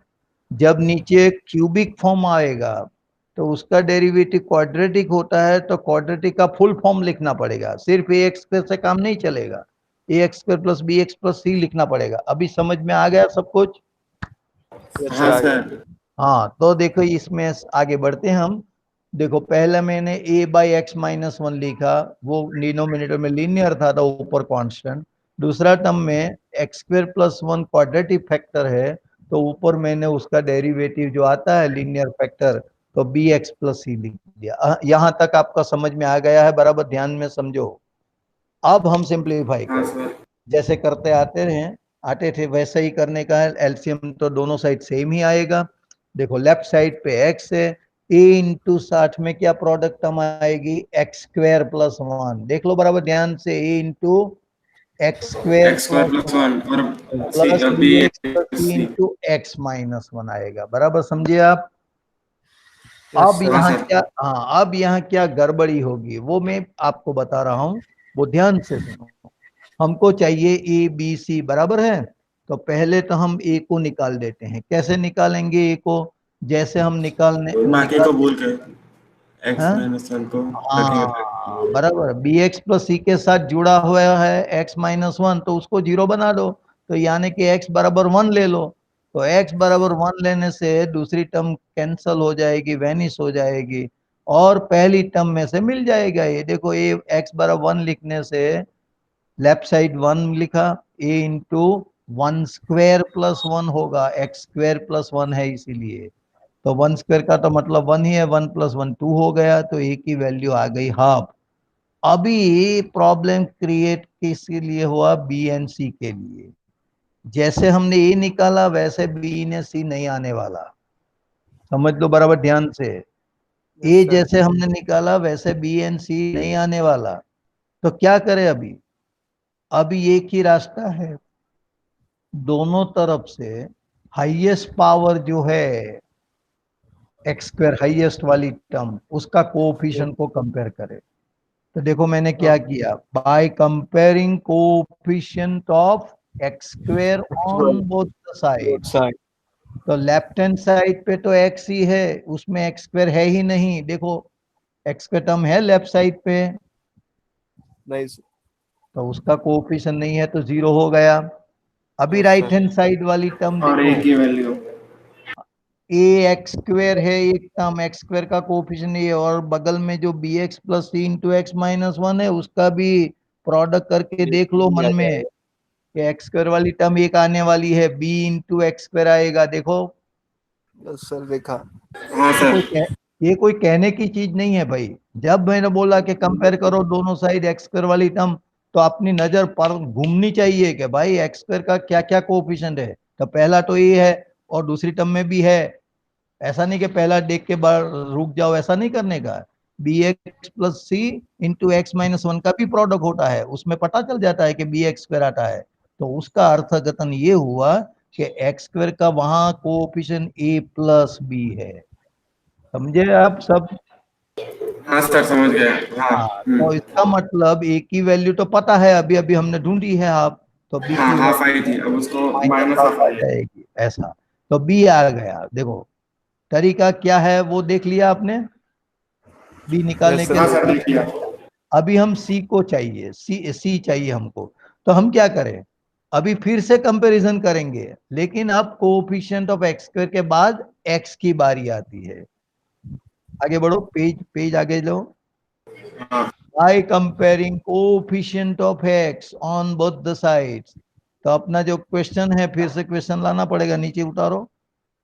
जब नीचे क्यूबिक फॉर्म आएगा तो उसका डेरिवेटिव क्वाड्रेटिक होता है, तो क्वाड्रेटिक का फुल फॉर्म लिखना पड़ेगा, सिर्फ ए एक्स से काम नहीं चलेगा, A X square plus B x plus C लिखना पड़ेगा। अभी समझ में आ गया सब कुछ?
Yes,
हाँ
sir. I
sir.
got it.
हाँ, तो देखो इसमें आगे बढ़ते हैं हम। देखो पहला मैंने a by x minus one लिखा, वो डिनोमिनेटर में लीनियर था तो ऊपर कांस्टेंट। दूसरा टर्म में x square plus one quadratic factor है, तो ऊपर मैंने उसका डेरिवेटिव जो आता है लीनियर फैक्टर, तो बी एक्स प्लस सी लिख दिया। यहाँ तक आपका समझ में आ गया है, बराबर ध्यान में समझो। अब हम सिंप्लीफाई
हाँ
करें,
सर।
जैसे करते आते थे वैसे ही करने का है। एलसीएम तो दोनों साइड सेम ही आएगा। देखो लेफ्ट साइड पे एक्स है, ए इंटू 60 में क्या प्रोडक्ट टर्म आएगी, एक्स स्क्वेयर प्लस वन। देख लो बराबर ध्यान से, A into X square
X square
plus
plus
one
one और C
plus
B
B x plus
X
C
C.
Into X minus one आएगा, बराबर समझे आप?
Yes,
अब
sir.
हाँ
यहाँ
सर।
क्या, हाँ, अब यहाँ क्या गड़बड़ी होगी वो मैं आपको बता रहा हूँ, वो ध्यान से सुनो। हमको चाहिए ए बी सी, बराबर है? तो पहले तो हम ए को निकाल देते हैं। कैसे निकालेंगे ए को, जैसे हम
बाकी को
निकालते
भूल के एक्स
हैं,
माइनस वन को रखेंगे
हाँ
फिर।
बराबर, बी एक्स प्लस सी के साथ जुड़ा हुआ है एक्स माइनस वन, तो उसको जीरो बना दो, तो यानी कि एक्स बराबर वन ले लो। तो एक्स बराबर वन लेने से दूसरी टर्म कैंसल हो जाएगी, वैनिश हो जाएगी, और पहली टर्म में से मिल जाएगा। ये देखो, ए एक्स बराबर वन लिखने से लेफ्ट साइड वन लिखा, A into one square plus one होगा, एक्स स्क्वेयर प्लस वन है इसीलिए, तो वन स्क्वेयर का तो मतलब वन ही है, वन प्लस वन टू हो गया, तो ए की वैल्यू आ गई हाफ। अभी प्रॉब्लम क्रिएट किसके लिए हुआ, बी एंड सी के लिए। जैसे हमने ए निकाला वैसे बी ने सी नहीं आने वाला, समझ लो बराबर ध्यान से। ए
sir.
जैसे हमने निकाला वैसे बी एंड सी नहीं आने वाला, तो क्या करें अभी एक ही रास्ता है, दोनों तरफ से हाईएस्ट पावर जो है एक्स स्क्वायर हाईएस्ट वाली टर्म उसका कोएफिशिएंट को कंपेयर करें। तो देखो मैंने क्या किया, by comparing coefficient of x square on both the side.
Both side.
तो लेफ्ट हैंड साइड पे तो एक्स ही है, उसमें एक्स स्क्वायर है ही नहीं, देखो एक्स का टर्म है लेफ्ट साइड पे,
Nice.
तो उसका कोएफिशिएंट नहीं है तो जीरो हो गया। अभी
Yes,
right
sir.
Hand side वाली टर्म
और
देखो,
ए की वैल्यू
ए एक्स स्क्वायर है एक टर्म, एक्स स्क्वायर का कोएफिशिएंट ये, और बगल में जो बी एक्स प्लस सी इंटू एक्स माइनस वन है उसका भी प्रोडक्ट करके देख लो मन में कि एक्स स्क्वायर वाली टर्म एक आने वाली है, बी इंटू एक्स स्क्वायर आएगा। देखो
Yes, sir. देखा.
हाँ
ये
सर
ये कोई कहने की चीज नहीं है भाई। जब मैंने बोला कि कंपेयर करो दोनों साइड एक्स स्क्वायर वाली टर्म, तो अपनी नजर पर घूमनी चाहिए कि भाई एक्स स्क्वायर का क्या क्या कोएफिशिएंट है। तो पहला तो ये है और दूसरी टर्म में भी है, ऐसा नहीं कि पहला देख के बार रुक जाओ, ऐसा नहीं करने का। बी एक्स प्लस सी इंटू एक्स माइनस वन का भी प्रोडक्ट होता है, उसमें पता चल जाता है कि बी एक्स स्क्वायर आता है। तो उसका अर्थकथन ये हुआ कि एक्स स्क्वायर का वहां कोएफिशिएंट ए प्लस बी है। समझे आप सब?
हाँ सर समझ गया हाँ
हाँ, तो इसका मतलब ए की वैल्यू तो पता है, अभी अभी हमने ढूंढी है हाफ, तो बी
हाँ
की
हाफ आई
वैल्यू
थी अब उसको
माइनस
माइनस
हाफ
हाफ
आ
आई है
जाएगी ऐसा। तो बी आ गया। देखो तरीका क्या है वो देख लिया आपने, बी निकालने
Yes,
के
sir.
हाँ
लिए।
सर देख लिया
अभी हम सी को चाहिए, सी चाहिए हमको। तो हम क्या करें, अभी फिर से कंपैरिजन करेंगे, लेकिन अब कोएफिशिएंट ऑफ एक्स स्क्वायर के बाद एक्स की बारी आती है। आगे बढ़ो, पेज पेज आगे लो।
हाँ
by comparing coefficient of x on both the sides. तो अपना जो क्वेश्चन है फिर से क्वेश्चन लाना पड़ेगा, नीचे उतारो।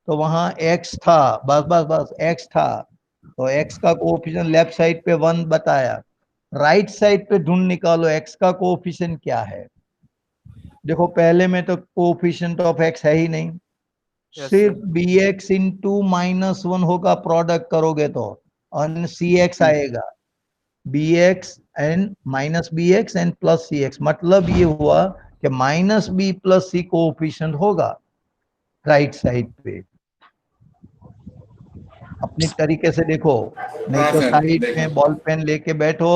तो वहां एक्स था, बस बस बस एक्स था, तो एक्स का कोएफिशिएंट लेफ्ट साइड पे वन बताया, राइट साइड पे ढूंढ निकालो एक्स का कोएफिशिएंट क्या है। देखो पहले में तो कोएफिशिएंट ऑफ एक्स है ही नहीं,
Yes,
सिर्फ
sir.
B x into minus one होगा, प्रोडक्ट करोगे तो, और सी एक्स आएगा, b x and minus b x and plus C x. मतलब ये हुआ कि minus b plus c coefficient होगा राइट साइड पे। अपनी तरीके से देखो, नहीं
हाँ
तो
सर
साइड
देखा
में बॉल पेन लेके बैठो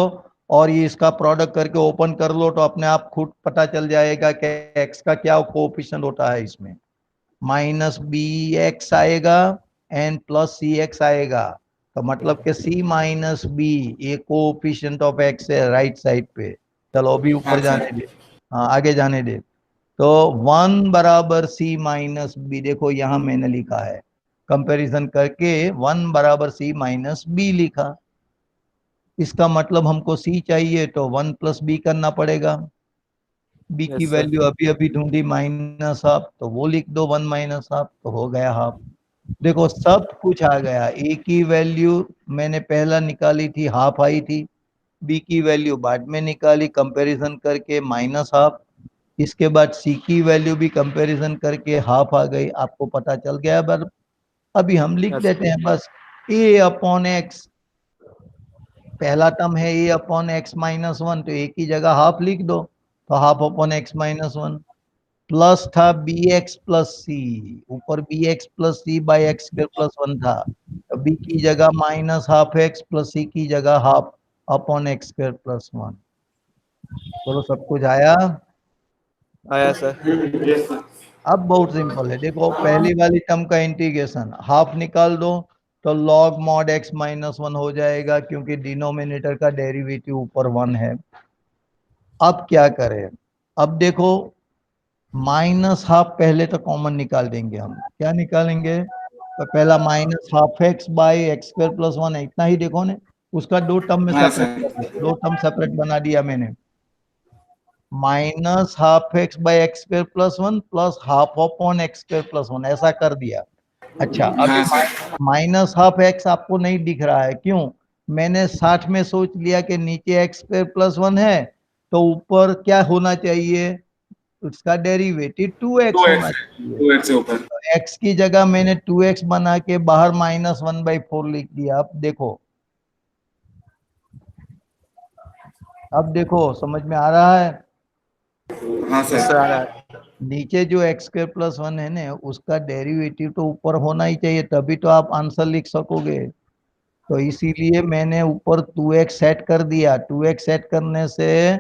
और ये इसका प्रोडक्ट करके ओपन कर लो, तो अपने आप खुद पता चल जाएगा कि एक्स का क्या कोएफिशिएंट होता है इसमें। माइनस बी एक्स आएगा एंड प्लस सी एक्स आएगा, तो मतलब कि सी माइनस बी ये कोएफिशिएंट ऑफ एक्स है राइट साइड पे। चलो अभी ऊपर
हाँ
जाने
सर
दे, हाँ आगे जाने दे। तो वन बराबर सी माइनस बी, देखो यहां मैंने लिखा है कंपैरिजन करके वन बराबर सी माइनस बी लिखा। इसका मतलब हमको सी चाहिए तो वन प्लस बी करना पड़ेगा। बी की
Yes, sir.
वैल्यू अभी अभी ढूंढी माइनस हाफ, तो वो लिख दो वन माइनस हाफ, तो हो गया हाफ। देखो सब कुछ आ गया। ए की वैल्यू मैंने पहला निकाली थी, हाफ आई थी। बी की वैल्यू बाद में निकाली कंपैरिजन करके, माइनस हाफ। इसके बाद सी की वैल्यू भी कंपैरिजन करके हाफ आ गई, आपको पता चल गया। पर अभी हम लिख
Yes,
देते
sir.
हैं बस ए अपॉन एक्स, पहला टर्म है a upon x minus one, तो ए की जगह हाफ लिख दो, तो half upon x minus one. Plus था बी एक्स प्लस सी, ऊपर b x plus c by x square plus one था, तो बी की जगह minus half x plus c की जगह half upon x square plus one. बोलो सब कुछ आया?
आया sir.
यस सर
अब बहुत सिंपल है, देखो पहली वाली टर्म का इंटीग्रेशन हाफ निकाल दो, तो log mod x minus one हो जाएगा, क्योंकि डिनोमिनेटर का डेरिवेटिव ऊपर वन है। अब क्या करें, अब देखो माइनस हाफ पहले तो कॉमन निकाल देंगे हम, क्या निकालेंगे? तो पहला minus half x by x square plus one है, इतना ही देखो ने, उसका दो टर्म में
हाँ
सेपरेट कर
सर
दो, दो टर्म सेपरेट बना दिया मैंने। Minus half x by x square plus one plus half upon x square plus one, ऐसा कर दिया। अच्छा अभी
हाँ सर
माइनस हाफ एक्स आपको नहीं दिख रहा है, क्यों? मैंने साथ में सोच लिया कि नीचे एक्स स्क्वायर प्लस वन है, तो ऊपर क्या होना चाहिए, उसका डेरिवेटिव टू
टू
एक्स होना
एक्स
चाहिए।
टू एक्स से ऊपर
तो एक्स की जगह मैंने टू एक्स बना के बाहर माइनस वन बाई फोर लिख दिया। अब देखो अब देखो समझ में आ रहा है।
हाँ
यस सर
सर।
आ रहा है।
नीचे जो एक्स स्क्वायर प्लस वन है ना, उसका डेरिवेटिव तो ऊपर होना ही चाहिए, तभी तो आप आंसर लिख सकोगे। तो इसीलिए मैंने ऊपर 2x सेट कर दिया। 2x सेट करने से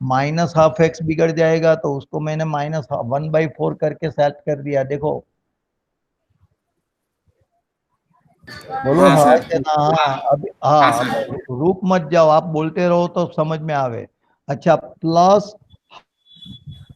माइनस हाफ एक्स बिगड़ जाएगा, तो उसको मैंने माइनस 1/4 करके सेट कर दिया। देखो बोलो
हाँ
हाँ
सर।
क्या ना, हाँ अब
हाँ
हाँ,
सर।
अब रुक मत जाओ, आप बोलते रहो तो समझ में आवे। अच्छा, plus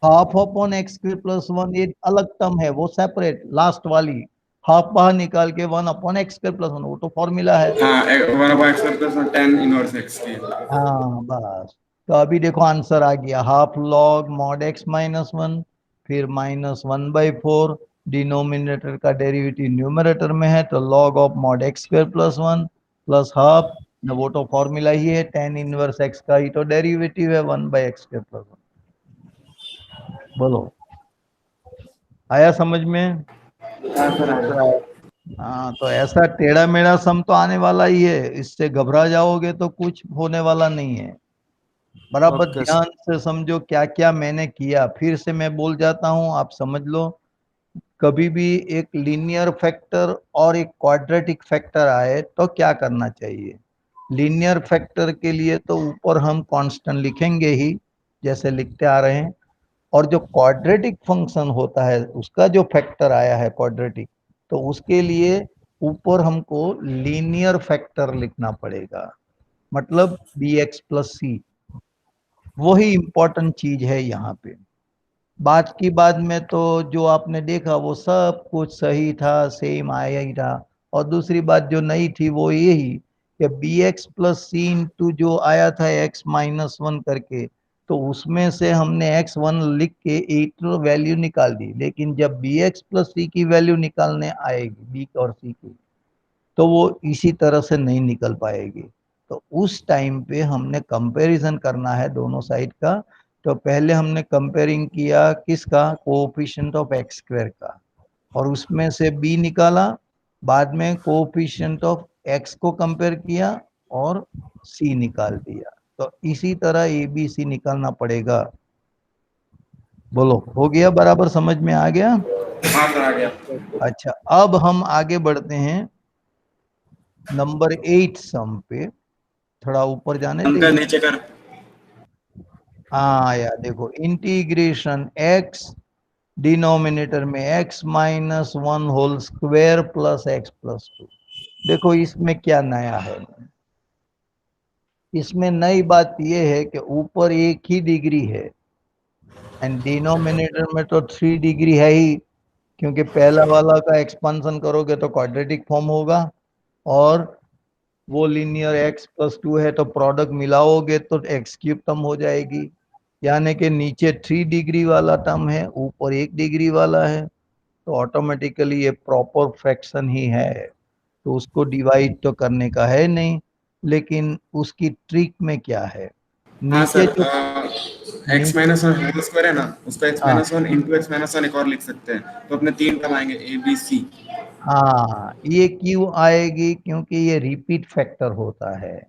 half upon x square plus one, ये अलग टर्म है, वो सेपरेट लास्ट वाली। हाफ बाहर निकाल के 1/x² + 1, वो तो फॉर्मूला है।
हाँ 1/x+10 इनवर्स x की।
हाँ बस। तो अभी देखो आंसर आ गया, half log mod x minus one, फिर -1/4। डिनोमिनेटर का डेरिवेटिव न्यूमरेटर में है, तो log of mod x² + 1 plus half, वो तो फॉर्मूला ही है, tan इनवर्स x का ही तो डेरिवेटिव है 1/x²+1। बोलो, आया समझ में?
हाँ सर आ
यस सर
गया।
आया।
हाँ, तो ऐसा टेढ़ा मेढ़ा सम तो आने वाला ही है, इससे घबरा जाओगे तो कुछ होने वाला नहीं है। बराबर
ओके
ध्यान से समझो क्या क्या मैंने किया, फिर से मैं बोल जाता हूँ, आप समझ लो। कभी भी एक लीनियर फैक्टर और एक क्वाड्रेटिक फैक्टर आए तो क्या करना चाहिए। लीनियर फैक्टर के लिए तो ऊपर हम कांस्टेंट लिखेंगे ही, जैसे लिखते आ रहे हैं। और जो क्वाड्रेटिक फंक्शन होता है, उसका जो फैक्टर आया है क्वाड्रेटिक, तो उसके लिए ऊपर हमको लीनियर फैक्टर लिखना पड़ेगा, मतलब bx + c। वही इंपॉर्टेंट चीज है यहाँ पे। बात की बाद में तो जो आपने देखा वो सब कुछ सही था, सेम आया ही था। और दूसरी बात जो नहीं थी वो यही कि bx + c जो आया था x-1 करके, तो उसमें से हमने x1 लिख के एक वैल्यू निकाल दी, लेकिन जब bx + c की वैल्यू निकालने आएगी b और c की, तो वो इसी तरह से नहीं निकल पाएगी। तो उस टाइम पे हमने कंपैरिजन करना है दोनों साइड का। तो पहले हमने कंपेयरिंग किया किसका, कोएफिशिएंट ऑफ एक्स स्क्वायर का, और उसमें से बी निकाला। बाद में कोएफिशिएंट ऑफ एक्स को कंपेयर किया और सी निकाल दिया। तो इसी तरह ए बी सी निकालना पड़ेगा। बोलो, हो गया? बराबर समझ में आ गया?
हाँ सर आ गया।
अच्छा, अब हम आगे बढ़ते हैं नंबर 8 सम पे। थोड़ा ऊपर जाने दे।
अंकल नीचे कर।
हाँ यार देखो, इंटीग्रेशन एक्स, डिनोमिनेटर में x-1 whole square plus x + 2। देखो इसमें क्या नया है। इसमें नई बात यह है कि ऊपर एक ही डिग्री है, एंड डिनोमिनेटर में तो 3 डिग्री है ही, क्योंकि पहला वाला का एक्सपांसन करोगे तो क्वाड्रेटिक फॉर्म होगा, और वो लीनियर x + 2 है, तो प्रोडक्ट मिलाओगे तो x³ टर्म हो जाएगी। यानी कि नीचे 3 डिग्री वाला टर्म है, ऊपर 1 डिग्री वाला है, तो ऑटोमेटिकली ये प्रॉपर फ्रैक्शन ही है। तो उसको डिवाइड तो करने का है नहीं, लेकिन उसकी ट्रिक में क्या है,
हाँ
नीचे
सर।
जो नीचे
x-1 होल स्क्वायर है ना, उसका
हाँ
x-1 इंटू x-1 एक और लिख सकते हैं, तो अपने तीन टर्म आएंगे ए बी सी।
हाँ, ये क्यों आएगी, क्योंकि ये रिपीट फैक्टर होता है।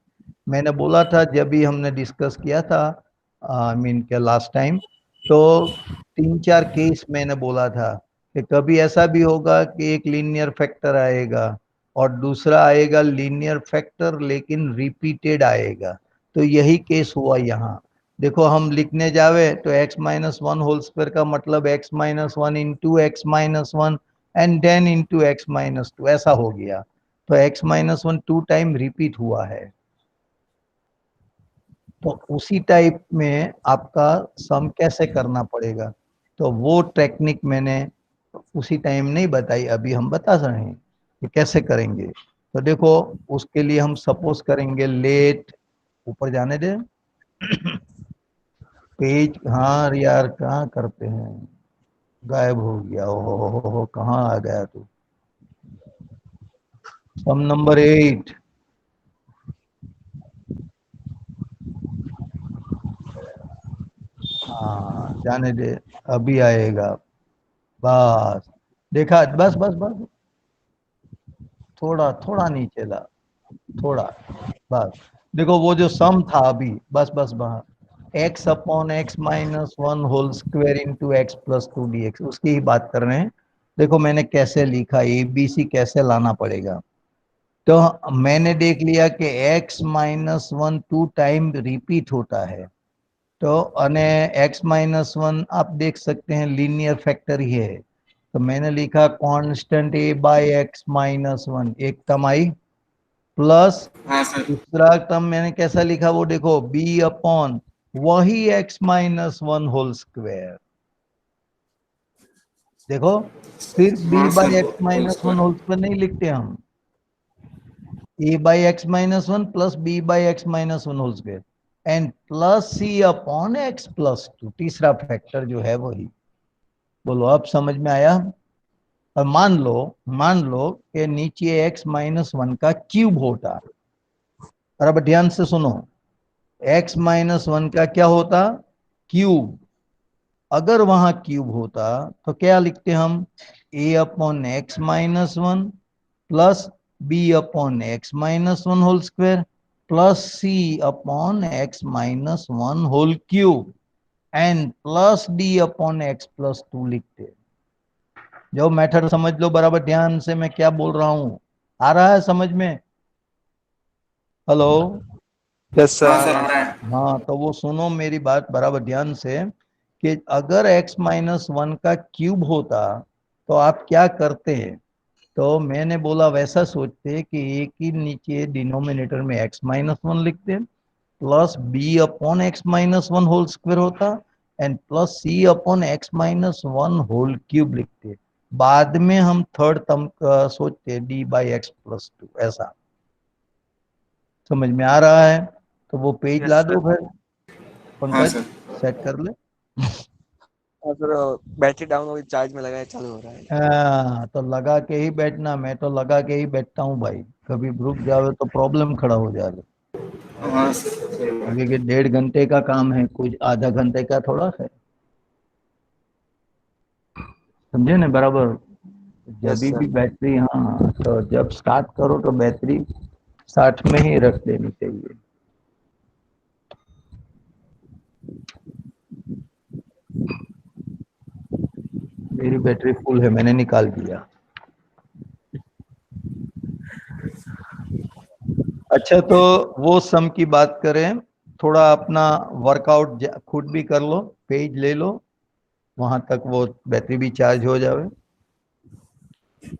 मैंने बोला था जब भी हमने डिस्कस किया था, आई मीन के लास्ट टाइम, तो 3-4 केस मैंने बोला था कि कभी ऐसा भी होगा कि एक लीनियर फैक्टर आएगा और दूसरा आएगा लीनियर फैक्टर लेकिन रिपीटेड आएगा। तो यही केस हुआ यहाँ। देखो हम लिखने जावे तो x-1 होल स्क्वायर का मतलब x-1 into x-1 and then into x-2, ऐसा हो गया। तो x-1 2 टाइम रिपीट हुआ है। तो उसी टाइप में आपका सम कैसे करना पड़ेगा, तो वो टेक्निक मैंने उसी टाइम नहीं बताई, अभी हम बता रहे हैं कि कैसे करेंगे। तो देखो, उसके लिए हम सपोज करेंगे लेट, ऊपर जाने दे पेज, हाँ यार कहाँ करते हैं, गायब हो गया। हो कहाँ आ गया तू। सम नंबर 8। हाँ जाने दे, अभी आएगा। बस, देखा, बस बस बस, थोड़ा थोड़ा नीचे ला, थोड़ा, बस। देखो वो जो सम था अभी, बस बस वहाँ x upon x minus one whole square into x plus two d x, उसकी ही बात कर रहे हैं। देखो मैंने कैसे लिखा, ए बी सी कैसे लाना पड़ेगा। तो मैंने देख लिया कि x minus one two time repeat होता है, तो अने एक्स माइनस वन आप देख सकते हैं लीनियर फैक्टर ही है। तो मैंने लिखा constant A by X minus one, एक टर्म आई, प्लस
हाँ सर।
दूसरा टर्म मैंने कैसा लिखा वो देखो, बी अपॉन वही X minus one whole square. देखो फिर बी
हाँ
by
sir,
X
whole
minus one
square.
Whole square नहीं लिखते हम, A by x minus one plus B by x minus one whole square and plus C upon x plus two, तीसरा factor जो है वही। बोलो अब समझ में आया। और मान लो कि नीचे एक्स माइनस वन का क्यूब होता, और अब ध्यान से सुनो, एक्स माइनस वन का क्या होता, क्यूब। अगर वहां क्यूब होता तो क्या लिखते हम, A upon x minus one plus B upon x minus one whole square plus C upon x minus one whole cube and plus D upon x plus two लिखते। जो मेथड समझ लो बराबर ध्यान से, मैं क्या बोल रहा हूं, आ रहा है समझ में। हेलो।
यस सर,
हाँ
आ
सर,
रहा
आ
है।
रहा है।
हाँ तो वो सुनो मेरी बात बराबर ध्यान से, कि अगर x माइनस वन का क्यूब होता तो आप क्या करते हैं। तो मैंने बोला वैसा सोचते कि एक ही नीचे डिनोमिनेटर में x माइनस वन लिखते plus B upon x minus one whole square होता and plus C upon x minus one whole cube लिखते। बाद में हम थर्ड टर्म सोचते D by x plus two, ऐसा समझ में आ रहा है। तो वो पेज
यस
ला
सर।
दो फिर
हाँ
पंकज,
सर।
सेट कर ले।
और फिर बैटरी डाउन हो गई, चार्ज में लगाया, चालू हो रहा है।
तो लगा के ही बैठना, मैं तो लगा के ही बैठता हूँ भाई, कभी रुक जावे तो प्रॉब्लम खड़ा हो जाए।
हाँ सर, सही बात।
क्योंकि 1.5 घंटे का काम है, कुछ आधा घंटे का थोड़ा है, समझे ना बराबर। जब
यस
भी
सर।
बैटरी, हाँ तो जब स्टार्ट करो तो बैटरी 60 में ही रख देनी चाहिए। मेरी बैटरी फुल है, मैंने निकाल दिया। अच्छा तो वो सम की बात करें, थोड़ा अपना वर्कआउट खुद भी कर लो, पेज ले लो, वहां तक वो बैटरी भी चार्ज हो जावे।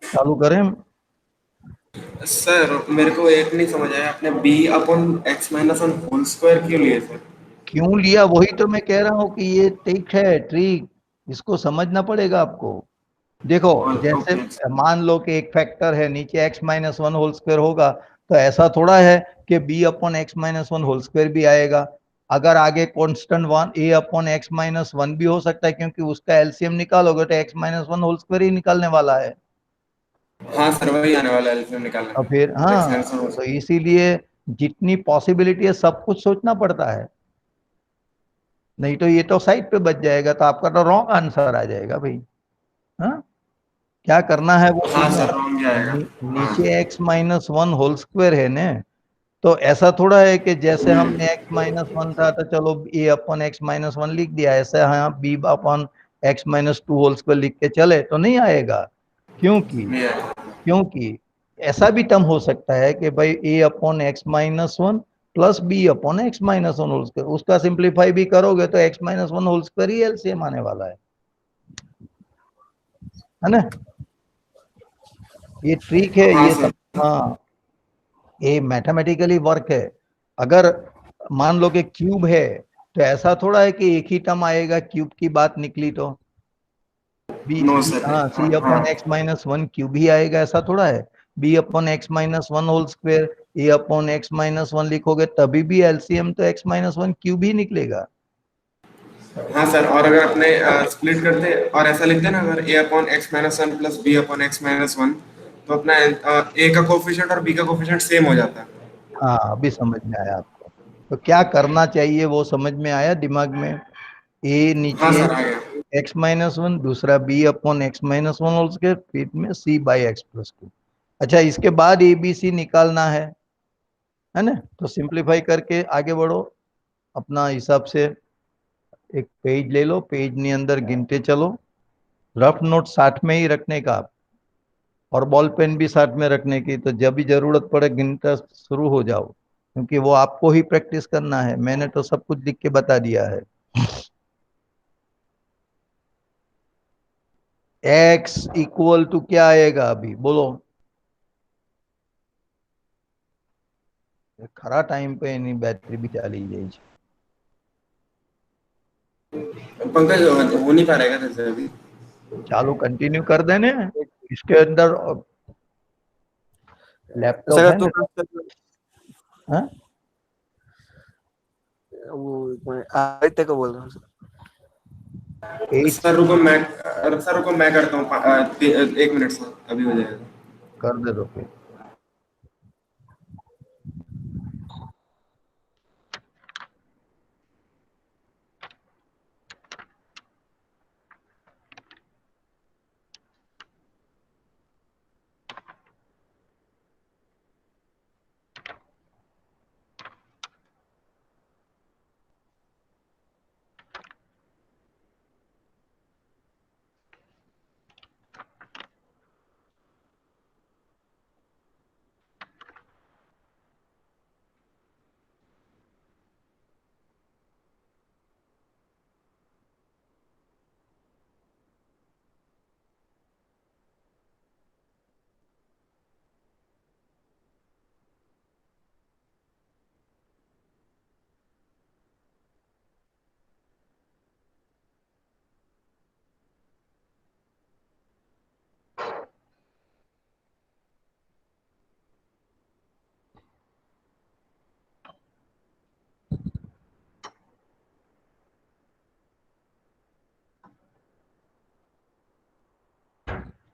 चालू करें।
सर मेरे को एक नहीं समझ आया, आपने b upon x minus one whole square क्यों लिए सर?
क्यों लिया वही तो मैं कह रहा हूँ कि ये ट्रिक है, ट्रिक, इसको समझना पड़ेगा आपको। देखो जैसे
ओके।
मान लो कि एक फैक्टर है नीचे x minus one whole square होगा, तो ऐसा थोड़ा है कि B upon x minus one whole square भी आएगा। अगर आगे constant one A upon x minus one भी हो सकता है, क्योंकि उसका एलसीएम निकालोगे तो x minus one whole square ही निकलने वाला है।
हाँ सर, वही आने वाला है एल्सियम निकालने
और फिर
में, एक्स माइनस
हाँ,
वन।
तो इसीलिए जितनी पॉसिबिलिटी है सब कुछ सोचना पड़ता है, नहीं तो ये तो साइड पे बच जाएगा, तो आपका तो रॉन्ग आंसर आ जाएगा भाई। हाँ, क्या करना है वो
हाँ
सुनो।
सर, रॉन्ग जाएगा। हाँ।
नीचे x minus one whole square है ना, तो ऐसा थोड़ा है कि जैसे हमने एक्स माइनस वन था तो चलो a upon x minus one लिख दिया, ऐसे हाँ b upon x minus two whole square लिख के चले तो नहीं आएगा। क्योंकि
नहीं आएगा।
क्योंकि ऐसा भी टर्म हो सकता है कि भाई a upon x minus one plus B upon x minus one whole square, उसका सिंप्लीफाई भी करोगे तो x minus one whole square ही एलसीएम आने वाला है ना। ये ट्रिक है
हाँ
ये
सर।
सब। हाँ, ये मैथमेटिकली वर्क है। अगर मान लो कि क्यूब है, तो ऐसा थोड़ा है कि एक ही टर्म आएगा, क्यूब की बात निकली तो बी
नो
सी,
सर।
हाँ सी
हाँ।
Upon x minus one cube ही आएगा, ऐसा थोड़ा है। B upon x minus one whole square, a upon x minus one लिखोगे तभी भी एलसीएम तो एक्स माइनस वन क्यूब ही निकलेगा।
हाँ सर, और अगर अपने स्प्लिट करते और ऐसा लिखते ना, अगर a upon x minus one plus B upon x minus one, तो अपना ए का कोफिशिएंट और बी का कोफिशिएंट सेम हो जाता है।
हाँ अभी समझ में आया आपको। तो क्या करना चाहिए वो समझ में आया दिमाग में। ए
हाँ
नीचे
सर, आ गया।
एक्स माइनस वन, दूसरा b upon x minus one whole square, फिर में c by x plus two. अच्छा इसके बाद ए बी सी निकालना है। है ना। तो सिंप्लीफाई करके आगे बढ़ो अपना हिसाब से। एक पेज ले लो, पेज ने अंदर गिनते चलो। रफ नोट साथ में ही रखने का, और बॉल पेन भी साथ में रखने की, तो जब भी जरूरत पड़े गिनता शुरू हो जाओ, क्योंकि वो आपको ही प्रैक्टिस करना है। मैंने तो सब कुछ लिख के बता दिया है। x इक्वल टू क्या आएगा अभी बोलो। खरा टाइम पे એની બેટરી બી ચાલી જાય છે।
पंकज हो नहीं पा रहा है क्या जैसे अभी?
चालू कंटिन्यू कर देने। इसके अंदर लैपटॉप
सर
है
तो
ना। हाँ?
वो आदित्य को बोल रहा हूँ
एट
सर रुको मैं करता हूँ 1 मिनट सर, अभी हो जाएगा।
कर दे दो फिर।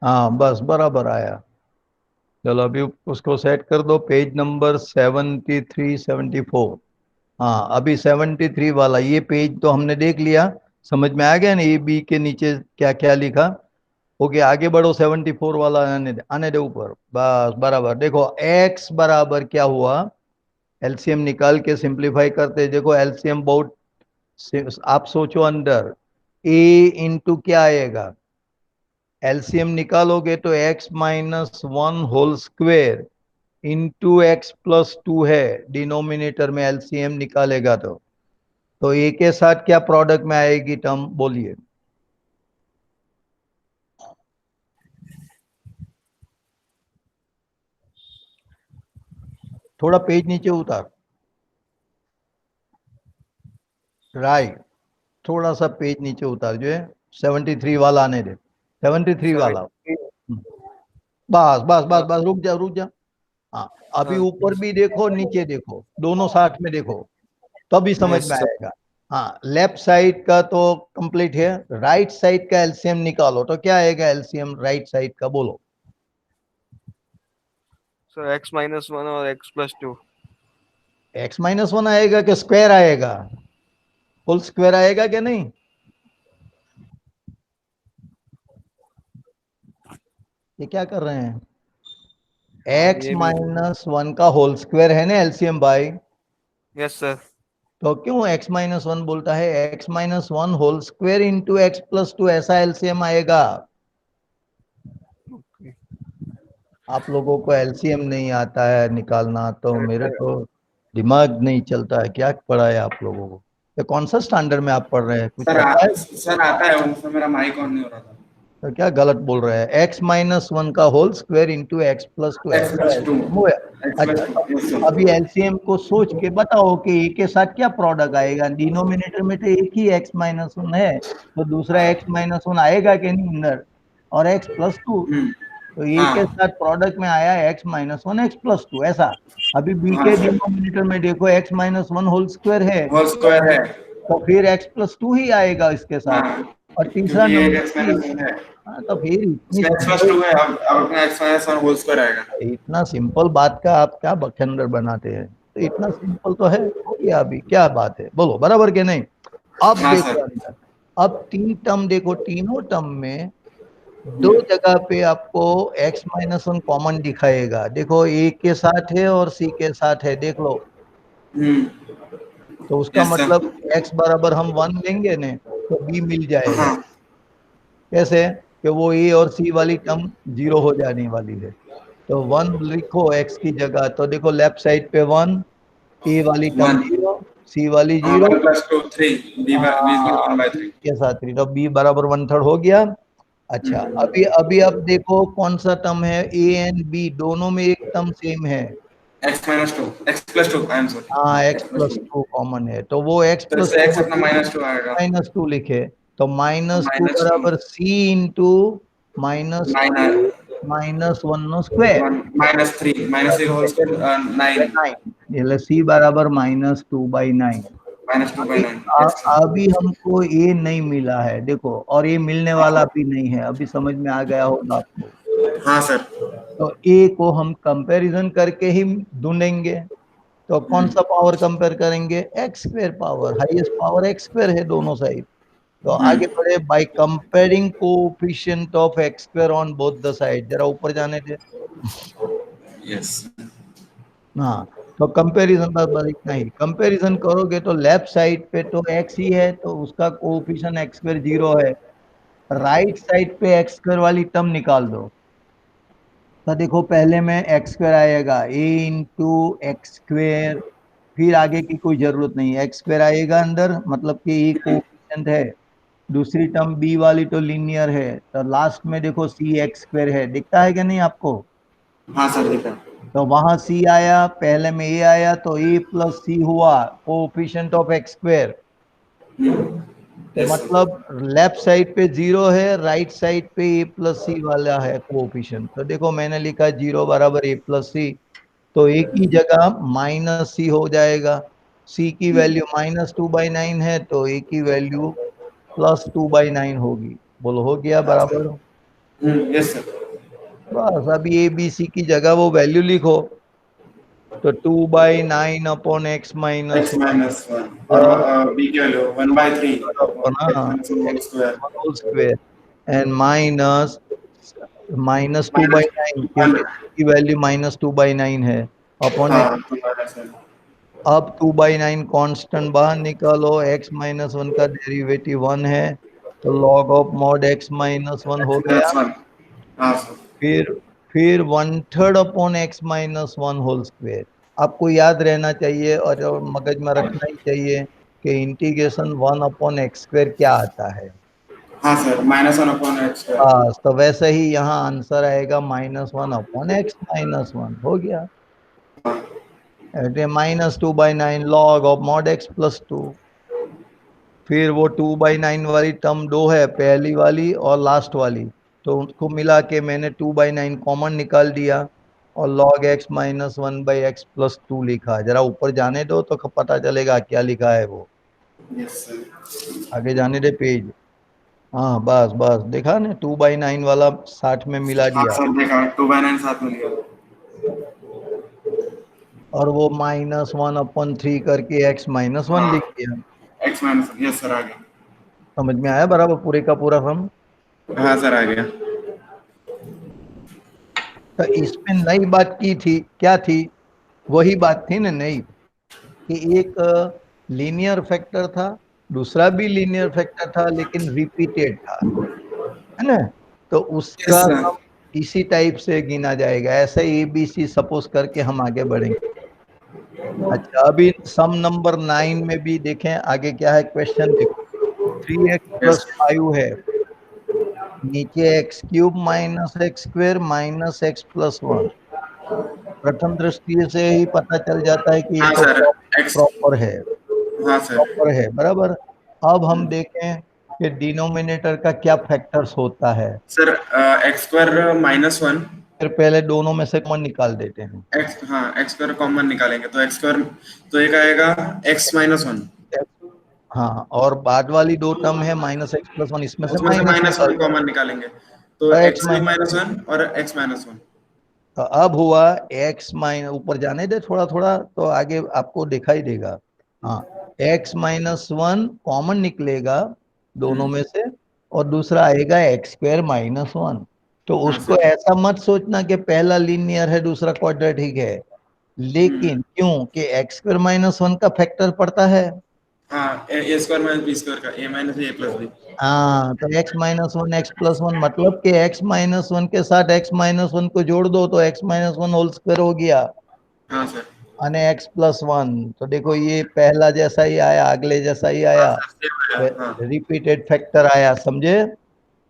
हाँ बस बराबर आया। चलो अभी उसको सेट कर दो। Page number 73 74। हाँ अभी 73 वाला ये पेज तो हमने देख लिया। समझ में आ गया ना ए बी के नीचे क्या क्या लिखा। ओके आगे बढ़ो। 74 वाला आने दे ऊपर। बस बराबर। देखो x बराबर क्या हुआ। एलसीएम निकाल के सिंप्लीफाई करते। देखो एलसीएम बहुत आप सोचो अंदर a इंटू क्या आएगा। एलसीएम निकालोगे तो x minus one whole square into x plus two है डिनोमिनेटर में। एलसीएम निकालेगा तो ए के साथ क्या प्रोडक्ट में आएगी टर्म बोलिए। थोड़ा पेज नीचे उतार। राइट। थोड़ा सा पेज नीचे उतार जो है 73 वाला आने दे। 73 वाला।
70।
बस बस बस बस रुक जा रुक जा। हाँ अभी
हाँ
ऊपर भी देखो नीचे देखो दोनों साथ में देखो तभी समझ
यस
में
सर।
आएगा। हाँ लेफ्ट साइड का तो कंप्लीट है। राइट साइड का एलसीएम निकालो तो क्या आएगा एलसीएम राइट साइड का बोलो।
सर x-1 और x+2।
एक्स माइनस वन आएगा कि स्क्वायर आएगा। फुल स्क्वायर आएगा कि नहीं। ये क्या कर रहे हैं। एक्स
ये भी
माइनस वन का होल स्क्वायर है ना एलसीएम भाई।
Yes sir.
तो क्यों एक्स माइनस वन बोलता है। X minus one whole square into x plus two ऐसा एलसीएम आएगा। आप लोगों को एलसीएम नहीं आता है निकालना तो मेरे तो दिमाग नहीं चलता है। क्या पढ़ा है आप लोगों को। ये कौन सा स्टैंडर्ड में आप पढ़ रहे हैं कुछ पता है।
सर आता है उनसे, मेरा माइक ऑन नहीं हो रहा था।
तो क्या गलत बोल रहे हैं। एक्स माइनस वन का whole square into x plus two
x
ऐसा
प्लस टू
एलसीएम हुआ।
एक्स प्लस
अच्छा तो
टू यस सर।
अभी एलसीएम को सोच के बताओ कि ए के साथ क्या प्रोडक्ट आएगा। डिनोमिनेटर में तो एक ही एक्स माइनस वन है तो दूसरा एक्स माइनस वन आएगा कि नहीं अंदर। और एक्स प्लस टू
हम्म,
तो ए के
हाँ
साथ प्रोडक्ट में आया x minus one x plus two ऐसा। अभी बी
हाँ
के
सर,
डिनोमिनेटर में देखो x minus one whole square है
होल स्क्वायर है।
तो फिर एक्स प्लस टू ही आएगा इसके साथ।
हाँ
और तीसरा
क्योंकि एक
नंबर
एक्स
भी।
माइनस वन है,
हाँ तो फिर इतनी
इसमें एक्स प्लस
सिंपल
टू है। अब अपना x minus one whole square आएगा।
इतना सिंपल बात का आप क्या बखंडर बनाते हैं। तो इतना सिंपल तो है हो गया। अभी क्या बात है बोलो बराबर के नहीं। अब
हाँ
देखो
सर।
अंदर। अब तीन टर्म देखो तीनों टर्म में दो जगह पे आपको x माइनस वन कॉमन दिखाएगा। देखो a के साथ है और c के साथ है, देख लो। तो उसका
यस सर।
मतलब x बराबर हम 1 लेंगे ने तो b मिल जाएगा।
हाँ
कैसे? कि वो a और c वाली टर्म जीरो हो जाने वाली है। तो 1 लिखो x की जगह, तो देखो लेफ्ट साइड पे 1, a वाली टर्म
1,
जीरो, c वाली
हाँ
जीरो,
1 + 2 3, b इक्वल 1/3।
के साथ थ्री, तो b बराबर 1/3 हो गया। अच्छा, अभी अभी आप देखो कौन सा टर्म है, a एंड b दोनों में एक टर्म सेम है।
x + 2 आई एम सॉरी,
हाँ, x
x +
plus
2।
Two common है, तो वो x
तो
प्लस
इससे x
टू
अपना -2 आएगा।
-2 लिखे, तो -2
-2
बराबर c इंटू -2
9
-1 no square
3 -3 whole square 9
9, c बराबर -2/9। अभी
-2/9। Yes sir.
अभी हमको ये नहीं मिला है, देखो, और ये मिलने वाला भी नहीं है, अभी समझ में आ गया होगा आपको।
हाँ सर।
तो ए को हम कंपैरिजन करके ही ढूंढेंगे। तो कौन सा पावर कंपेयर करेंगे? X square power, highest power x square है दोनों साइड। तो आगे बढ़े, by comparing coefficient of x square on both the side, जरा ऊपर जाने दे।
यस
हाँ, तो कंपैरिजन बस इतना ही, कंपैरिजन करोगे तो लेफ्ट साइड पे तो एक्स ही है, तो उसका कोएफिशिएंट एक्स स्क्वायर जीरो है। राइट साइड पे एक्स स्क्वायर वाली टर्म निकाल दो। तो देखो, पहले में एक्स स्क्वायर आएगा, ए इंटू एक्स स्क्वायर, फिर आगे की कोई जरूरत नहीं है, एक्स स्क्वायर आएगा अंदर, मतलब कि ये कोएफिशिएंट है। दूसरी टर्म बी वाली तो लीनियर है, तो लास्ट में देखो सी एक्स स्क्वायर है, दिखता है कि नहीं आपको?
हाँ सर दिखा।
तो वहां सी आया, पहले में ए आया, तो ए प्लस सी हुआ कोएफिशिएंट ऑफ एक्स स्क्वायर। तो
यस सर।
मतलब लेफ्ट साइड पे जीरो है, राइट साइड पे ए प्लस सी वाला है कोएफिशिएंट। तो देखो मैंने लिखा जीरो बराबर ए प्लस सी, तो ए की जगह माइनस सी हो जाएगा। सी की वैल्यू -2/9 है, तो ए की वैल्यू +2/9 होगी। बोलो, हो गया बराबर?
Yes sir.
बस अभी ए बी सी की जगह वो वैल्यू लिखो, तो 2/9 अपॉन एक्स माइनस
x-1 और b की value 1/3
one
upon x - 1 whole square
whole square and minus two by
minus
nine
1।
क्योंकि की वैल्यू -2/9 है अपॉन
हाँ
एक्स।
तो -1।
अब 2/9 कांस्टेंट बाहर निकालो, x माइनस वन का डेरिवेटिव 1 है, तो log of mod x minus one हो गया।
x-1 हाँ सर।
फिर फिर 1/3 upon x minus one whole square. आपको याद रहना चाहिए और मगज में रखना ही चाहिए कि इंटीग्रेशन 1/x² क्या आता है।
हाँ सर -1 अपॉन x²।
बस, तो वैसे ही यहाँ आंसर आएगा -1/x माइनस वन, हो गया। -2/9 log of mod x plus two. फिर वो 2/9 वाली टर्म दो है, पहली वाली और लास्ट वाली, तो उनको मिला के मैंने 2/9 कॉमन निकाल दिया और log x -1/x plus two लिखा। जरा ऊपर जाने दो तो पता चलेगा क्या लिखा है वो।
Yes sir.
आगे जाने दे पेज। हाँ, बस बस देखा ना, 2/9 वाला 60 में मिला
हाँ
दिया,
सर देखा 2/9 साथ में लिया।
और वो -1/3 करके x -1
हाँ
लिख दिया।
x-, यस सर आ गया।
समझ में आया बराबर पूरे का पूरा हम?
हाँ सर आ गया।
तो इसमें नई बात की थी, क्या थी? वही बात थी ना नई, कि एक लीनियर फैक्टर था, दूसरा भी लीनियर फैक्टर था, लेकिन रिपीटेड था, है ना? तो
यस
उसका
सर।
सम इसी टाइप से गिना जाएगा। ऐसे ही ABC सपोज करके हम आगे बढ़ेंगे। अच्छा, अभी सम नंबर 9 में भी देखें आगे क्या है क्वेश्चन, देखो। 3x
यस
प्लस 5 है, नीचे x³ -x² minus x plus one. प्रथम दृष्टि से ही पता चल जाता है कि ये
हाँ
तो
सर x।
प्रॉपर है,
हाँ सर।
प्रॉपर है बराबर। अब हम देखें कि डिनोमिनेटर का क्या फैक्टर्स होता है।
Sir x² -1।
फिर पहले दोनों में से कॉमन निकाल देते हैं।
x, हाँ x² कॉमन निकालेंगे तो x², तो एक आएगा x -1।
हाँ, और बाद वाली दो टर्म है -x प्लस वन, इसमें से
उसमें से
माइनस निकाल
-1 कॉमन निकालेंगे तो
दो, x
x³
माइनस।
-1 और x -1।
तो अब हुआ x माइनस, ऊपर जाने दे थोड़ा थोड़ा तो आगे आपको दिखाई देगा। हाँ, x -1 कॉमन निकलेगा दोनों में से, और दूसरा आएगा एक्स स्क्वायर माइनस वन। तो
हाँ
उसको
सर।
ऐसा मत सोचना कि पहला लीनियर है दूसरा क्वाड्रेटिक है, लेकिन क्यों कि एक्स स्क्वायर माइनस वन का फैक्टर पड़ता है।
हाँ, ए स्क्वायर माइनस बी स्क्वायर का, ए माइनस ए प्लस बी।
हाँ, तो x minus one x plus one मतलब कि एक्स माइनस वन के साथ एक्स माइनस वन को जोड़ दो तो x minus one whole square हो गया,
हाँ सर।
यानी एक्स प्लस वन। तो देखो ये पहला जैसा ही आया, अगले जैसा ही
हाँ
आया,
सर, सेम आया। हाँ।
रिपीटेड फैक्टर आया, समझे।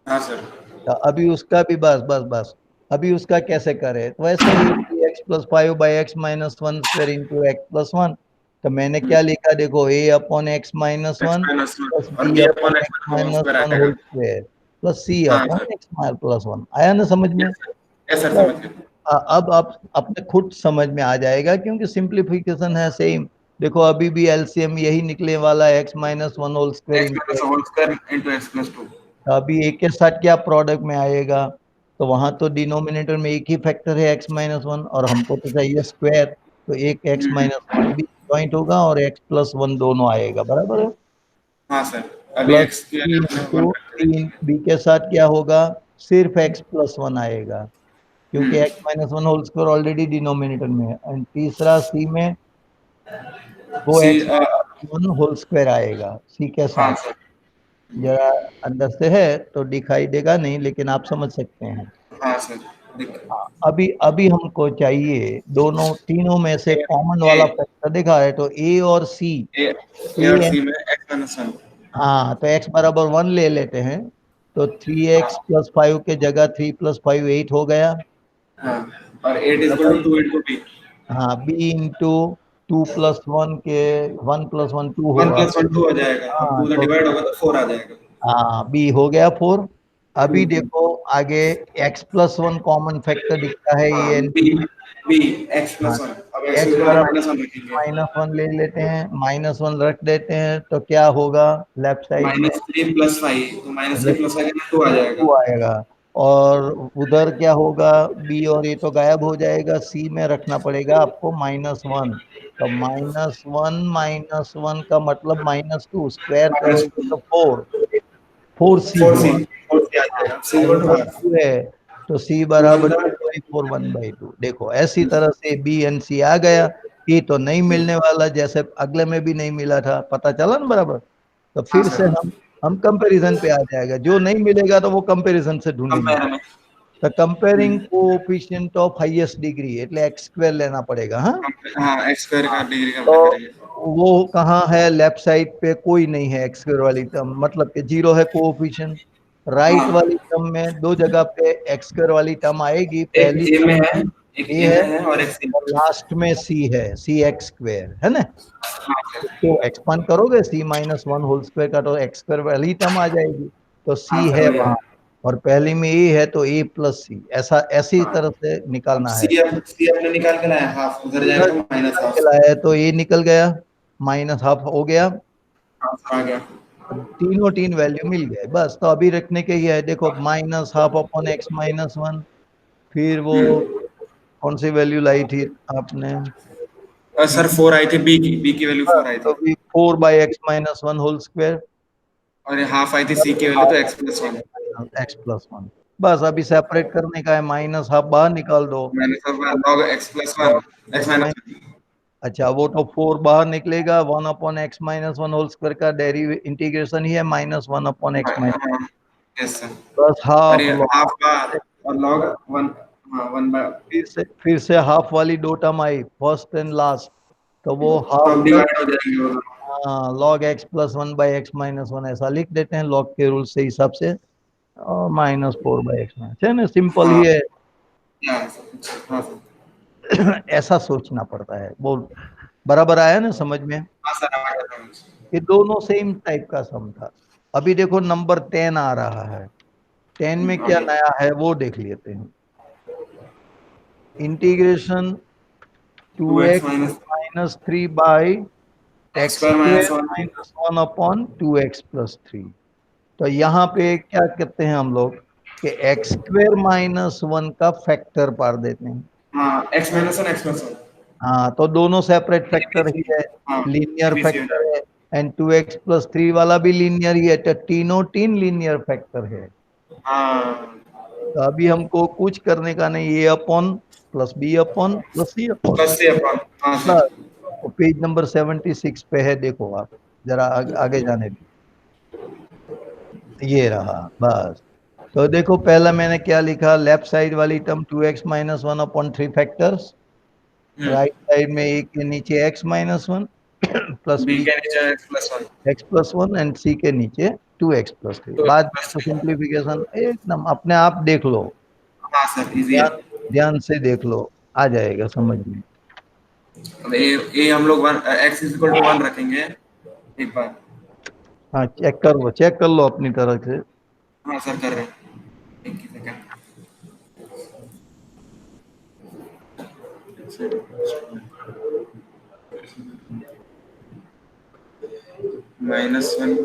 हाँ सर।
तो अभी उसका भी बस अभी उसका कैसे करें, तो वैसे ही x plus five by x minus one square into x plus one. तो मैंने क्या लिखा, देखो a upon x minus
x
one
minus
plus
one और
b
b
upon
upon x
x
whole
minus
square
one
आएगा।
Whole square plus c
हाँ
upon
sir.
X plus one. आया ना समझ में।
यस सर, यस सर,
तो
समझ गए।
अब आप अपने खुद समझ में आ जाएगा क्योंकि सिंप्लीफिकेशन है सेम। देखो अभी भी एलसीएम यही निकले वाला है, x minus one whole square
x
into
minus
x.
Whole square into x plus two.
अभी एक के साथ क्या प्रोडक्ट में आएगा, तो वहां तो डिनोमिनेटर में एक ही फैक्टर है एक्स माइनस वन, और हमको तो चाहिए स्क्वायर, तो एक एक्स माइनस वन भी पॉइंट होगा और एक्स प्लस वन दोनों आएगा, बराबर है।
हाँ सर, अभी
प्लस
एक्स
सी
स्क्वायर हमने वन
इंटू
करके देखा।
बी के साथ क्या होगा, सिर्फ एक्स प्लस वन आएगा क्योंकि x minus one whole square already denominator में है। एंड तीसरा सी में वो
सी
x minus one whole square आएगा सी के
हाँ
साथ।
सर।
जरा अंदर से है तो दिखाई देगा नहीं, लेकिन आप समझ सकते हैं।
हाँ सर, देख।
अभी अभी हमको चाहिए दोनों तीनों में से कॉमन
ए
वाला फैक्टर देखा है, तो ए और सी।
ए ए और
ए,
सी में एक्स माइनस वन।
हाँ, तो x बराबर वन ले लेते हैं, तो थ्री एक्स प्लस फाइव के जगह थ्री प्लस फाइव एट हो गया।
हाँ, और eight is equal to two into b.
हाँ, b into two plus one के one plus one two
one
होगा।
प्लस वन टू हो जाएगा, और
हाँ
टू से
तो
डिवाइड होगा तो फोर आ जाएगा।
हाँ, बी हो गया फोर। अभी देखो आगे x plus one common factor दिखता है
हाँ,
a and
b
b.
B x
हाँ,
प्लस वन, अब एक्स की
x
जगह
बराबर
माइनस वन रखेंगे।
माइनस वन ले लेते हैं, माइनस वन रख देते हैं, तो क्या होगा लेफ्ट साइड में,
माइनस थ्री प्लस फाइव, तो minus three plus five two आ जाएगा।
टू आएगा। और उधर क्या होगा, बी और ए तो गायब हो जाएगा, सी में रखना पड़ेगा आपको माइनस वन। तो माइनस वन का मतलब माइनस टू, स्क्वायर
माइनस
करोगे तो फोर, फोर सी
फोर सी,
हुआ।
फोर सी आ जाएगा, सी
और
इक्वल टू
इधर
हाफ।
टू है, तो सी
टू वन
बराबर
का
two by four one by two. देखो ऐसी तरह से बी एन सी आ गया। ये तो नहीं मिलने वाला, जैसे अगले में भी नहीं मिला था, पता चला ना बराबर। तो
हाँ
फिर से
सर,
हम कंपैरिजन पे आ जाएगा, जो नहीं मिलेगा तो वो कंपैरिजन से ढूंढेंगे।
कंपेयर में।
तो comparing coefficient of highest degree એટલે एक्स स्क्वायर लेना पड़ेगा। हाँ,
हाँ, एक्स स्क्वायर का डिग्री
तो
कंपेयर करेंगे।
वो कहाँ है, लेफ्ट साइड पे कोई नहीं है एक्स स्क्वायर वाली टर्म, मतलब कि जीरो है कोएफिशिएंट। राइट
हाँ,
वाली टर्म में दो जगह पे एक्स स्क्वायर वाली टर्म आएगी,
एक
पहली
ए में है,
टर्म
एक
ए
ए
है
में है और एक सी
और
में।
लास्ट में सी है, सी एक्स स्क्वायर है ना।
हाँ सर।
तो एक्सपांड करोगे सी माइनस वन होल स्क्वायर का, तो एक्स स्क्वायर वाली टर्म आ जाएगी। तो
हाँ
सी
सर,
है
हो
वहां,
जाएगा।
और पहली में ए है तो ए प्लस सी, ऐसा ऐसी
हाँ,
तरह से
अब
निकालना है।
सी अपने निकाल के लाया, हाफ उधर जाएगा
उधर
तो माइनस
निकाल के
हाफ।
लाया है तो ए निकल गया, माइनस हाफ हो गया।
हाफ आ गया।
तीनों तीन वैल्यू मिल गए, बस तो अभी रखने के ही है। देखो minus half upon x minus one, फिर वो कौन सी वैल्यू लाई थी आपने,
सर फोर आई थी, बी की वैल्यू
बस
फोर आई
तो
थी।
भी four by x minus one whole square,
और ये हाफ आई थी सी की वैल्यू, तो x plus one.
X plus one. बस अभी सेपरेट करने का है, माइनस हाफ बाहर निकाल दो।
मैंने सब log x plus one, x
x
minus
minus,
one.
अच्छा वो तो फोर बाहर निकलेगा, one upon x minus one whole square का डेरिव इंटीग्रेशन ही है minus one upon x minus,
हाँ, यस सर।
बस
और
हाफ
ये
लॉग।
हाफ बार और लॉग वन। हाँ, वन बाय।
फिर से हाफ वाली दो टर्म आई, फर्स्ट एंड लास्ट, तो वो
तो
हाफ
अब
प्लस,
डिवाइड हो जाएंगे वो।
हाँ log x plus one by x minus one ऐसा लिख देते हैं लॉग के रूल से हिसाब से, और minus four by x minus है ना, सिंपल
हाँ,
ही है।
हाँ सर, हाँ सर।
ऐसा सोचना पड़ता है, बोल बराबर आया ना समझ में।
हाँ सर, आ गया समझ।
ये दोनों सेम टाइप का सम था। अभी देखो नंबर 10 आ रहा है, 10 में क्या
ओके।
नया है वो देख लेते हैं। Integration two
two x
x
minus
minus three by
x
x
square
square
minus one.
Minus one upon two x plus three. तो यहाँ पे क्या करते हैं हम लोग कि एक्स स्क्वेयर माइनस वन का फैक्टर पार देते हैं।
हाँ, x minus one, x plus one.
हाँ, तो दोनों सेपरेट फैक्टर ही है,
हाँ,
लीनियर
एबीसी हो
फैक्टर
जाएगा।
है। एंड 2x+3 वाला भी लीनियर ही है, तो तीनों तीन लीनियर फैक्टर है।
हाँ
तो अभी हमको कुछ करने का नहीं, a upon plus B upon plus C upon
plus से अपॉन, हाँ सर।
प्लस। तो पेज नंबर 76 पे है, देखो आप जरा आगे जाने दो। ये रहा बस। तो देखो पहला मैंने क्या लिखा, लेफ्ट साइड वाली term 2x-1/3 factors, right side में ए के नीचे x-1 प्लस
बी
बी
के नीचे x+1,
x+1 एंड सी के नीचे 2x+3।
तो
बाद
प्लस
में
3।
सिंप्लीफिकेशन एकदम अपने आप देख लो,
हाँ सर, इजी है।
ध्यान ध्यान से देख लो, आ जाएगा समझ में।
अब ए हम लोग x=1 रखेंगे एक बार।
हाँ चेक कर लो अपनी तरफ से।
हाँ सर, कर रहे हैं, एक ही सेकंड। -1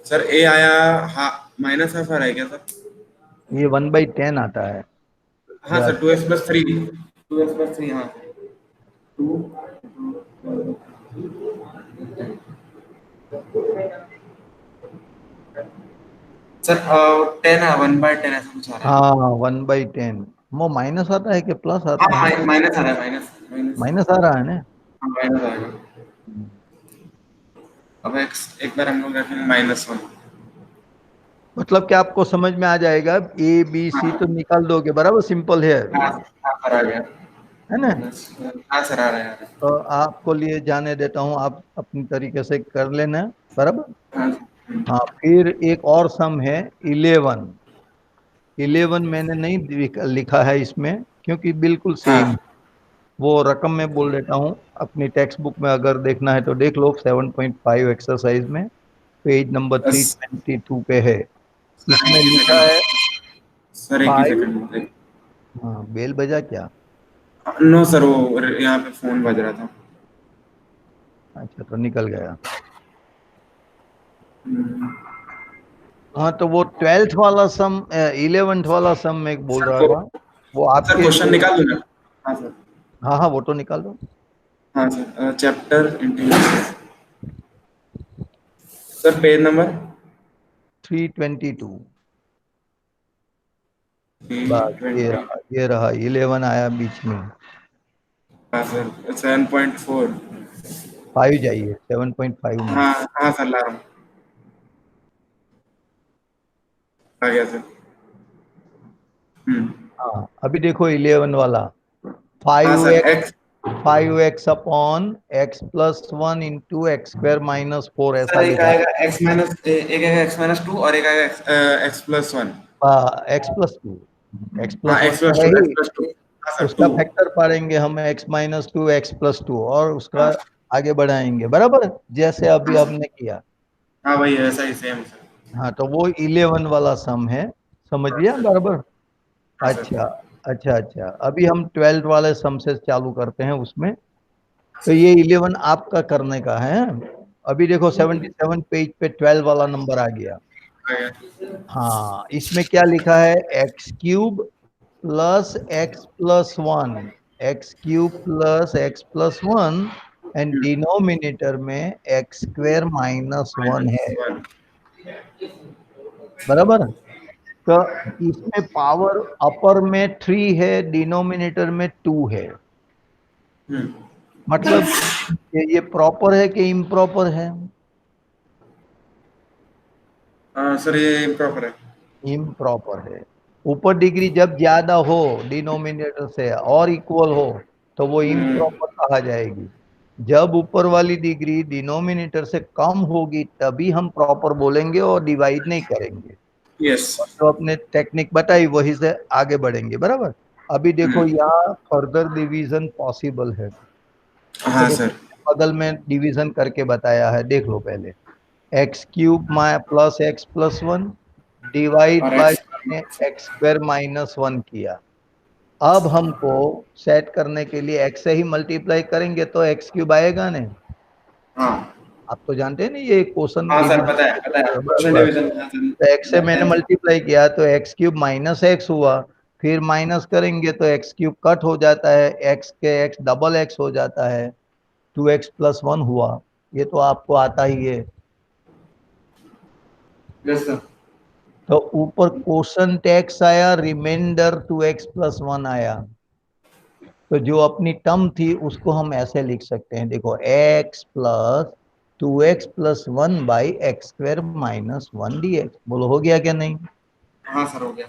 सर, ए आया, हाँ माइनस हाफ आ रहा है क्या सर?
ये 1/10 आता है।
हाँ सर, 2x+3, 2x+3, हाँ 2 सर 10 है, 1/10 ऐसा कुछ आ रहा है।
हाँ 1/10। वो माइनस आता है कि प्लस आता है?
हाँ, माइनस आ रहा है, माइनस माइनस।
माइनस आ रहा है ना।
हाँ, माइनस आएगा। अब एक्स एक बार हम लोग रखेंगे -1।
मतलब कि आपको समझ में आ जाएगा, ए बी सी तो
हाँ
निकाल दोगे, बराबर सिंपल है
हाँ हाँ सर, आ गया
है ना।
माइनस। हाँ सर, आ रहा है, आ रहा
तो आपको लिए जाने देता हूँ, आप अपनी तरीके से कर लेना, बराबर।
है। हाँ
हाँ फिर एक और सम है 11। 11 मैंने नहीं लिखा है इसमें, क्योंकि बिल्कुल सेम,
हाँ
वो रकम में बोल देता हूँ। अपनी टेक्स्ट बुक में अगर देखना है तो देख लो, 7.5 एक्सरसाइज में पेज नंबर
बस
322 पे है।
सर,
इसमें
एक ही
लिखा है
सेकंड, सर एक ही
5।
सेकंड।
हाँ बेल बजा क्या?
नो सर, वो यहाँ पे फोन बज रहा था।
अच्छा तो निकल गया।
हम्म,
हाँ तो वो 12th वाला सम, 11th वाला सम मैं बोल
सर
रहा
को
था, वो
सर
आपके
क्वेश्चन निकाल दूंगा। हाँ सर।
हाँ हाँ वो तो निकाल दो।
हाँ sir, chapter integration, sir page number
322। बस
320।
ये रहा 11 आया बीच में।
हाँ सर, 7.4।
5 जाइए 7.5 में।
हाँ हाँ सर, ला रहा हूँ, आ गया सर।
हाँ अभी देखो 11 वाला,
हाँ
five
sir,
x
x.
5x upon x+1 into x² - 4 ऐसा
सर एक
लिखा
आएगा एक आएगा x-2 और एक आएगा x+1।
है। x+2,
हाँ,
x+1 तो है
x+2,
ही,
x+2, हाँ सर,
उसका
2।
फैक्टर पढ़ेंगे हम x-2 x+2 और उसका
हाँ
आगे बढ़ाएंगे, बराबर जैसे अभी
हाँ सर,
हमने किया।
हाँ वही ऐसा ही सेम सर।
हाँ तो वो 11 वाला सम है, समझ
हाँ
लिया
सर,
बराबर।
हाँ सर।
अच्छा अच्छा, अभी हम 12 वाले सम से चालू करते हैं उसमें। तो ये 11 आपका करने का है। अभी देखो 77 पेज पे 12 वाला नंबर आ गया।
आ गया।
हाँ इसमें क्या लिखा है, x³ plus x+1, x³ plus x+1 and denominator में x² - 1 है,
-1।
बराबर। तो इसमें पावर अपर में 3 है, डिनोमिनेटर में 2 है।
हम्म,
मतलब ये प्रॉपर है कि इम्प्रॉपर है?
हाँ सर, ये इम्प्रॉपर है।
इम्प्रॉपर है। ऊपर डिग्री जब ज्यादा हो डिनोमिनेटर से और इक्वल हो तो वो
हम्म,
इम्प्रॉपर कहा जाएगी। जब ऊपर वाली डिग्री डिनोमिनेटर से कम होगी तभी हम प्रॉपर बोलेंगे और डिवाइड नहीं करेंगे।
यस।
और जो अपने टेक्निक बताई वही से आगे बढ़ेंगे, बराबर। अभी देखो
हम्म,
यहाँ फर्दर डिवीजन पॉसिबल है। तो
हाँ
देखो
सर।
बगल में डिवीजन करके बताया है, देख लो पहले। x³ प्लस x+1 डिवाइड
और
बाय
एक्स।
x² - 1 किया। अब हमको सेट करने के लिए x से ही मल्टीप्लाई करेंगे तो x³ आएगा नहीं।
हाँ
आप तो जानते हैं ना ये क्वेश्चन
हाँ सर,
डिवीजन,
पता है, पता है, क्वेश्चन
बस
डिवीजन। हाँ सर,
तो x से
लगता
मैंने
है सर।
मल्टीप्लाई किया तो x³ - x हुआ, फिर माइनस करेंगे तो एक्स क्यूब कट हो जाता है, एक्स के एक्स डबल एक्स हो जाता है, 2x+1 हुआ। ये तो आपको आता ही है।
Yes sir.
तो ऊपर क्वोशंट x आया, रिमाइंडर 2x+1 आया। तो जो अपनी टर्म थी उसको हम ऐसे लिख सकते हैं, देखो x plus 2x+1 by x² - 1 dx। बोलो हो गया क्या नहीं?
हाँ सर, हो गया।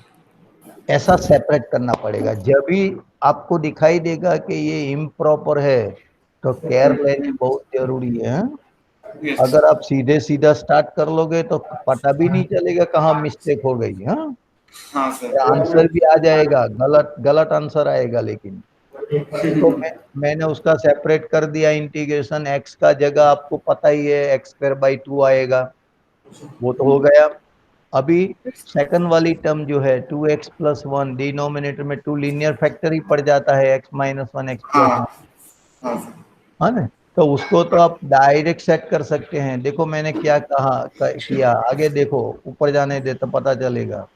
ऐसा सेपरेट करना पड़ेगा। जब भी आपको दिखाई देगा कि ये इम्प्रॉपर है तो केयर लेनी बहुत जरूरी है।
यस।
अगर आप सीधे सीधा स्टार्ट कर लोगे तो पता भी नहीं चलेगा कहाँ मिस्टेक हो गई। हाँ,
हाँ सर।
आंसर भी आ जाएगा, गलत गलत आंसर आएगा। लेकिन तो मैंने उसका सेपरेट कर दिया इंटीग्रेशन। एक्स का जगह आपको पता ही है x²/2 आएगा, वो तो हो गया। अभी सेकंड वाली टर्म जो है 2x+1, डिनोमिनेटर में 2 लीनियर फैक्टर ही पड़ जाता है, x-1
हाँ।
x+1,
हाँ सर।
है ना? तो उसको तो आप डायरेक्ट सेट कर सकते हैं। देखो मैंने क्या कहा किया, आगे देखो, ऊपर जाने दे तो पता चलेगा।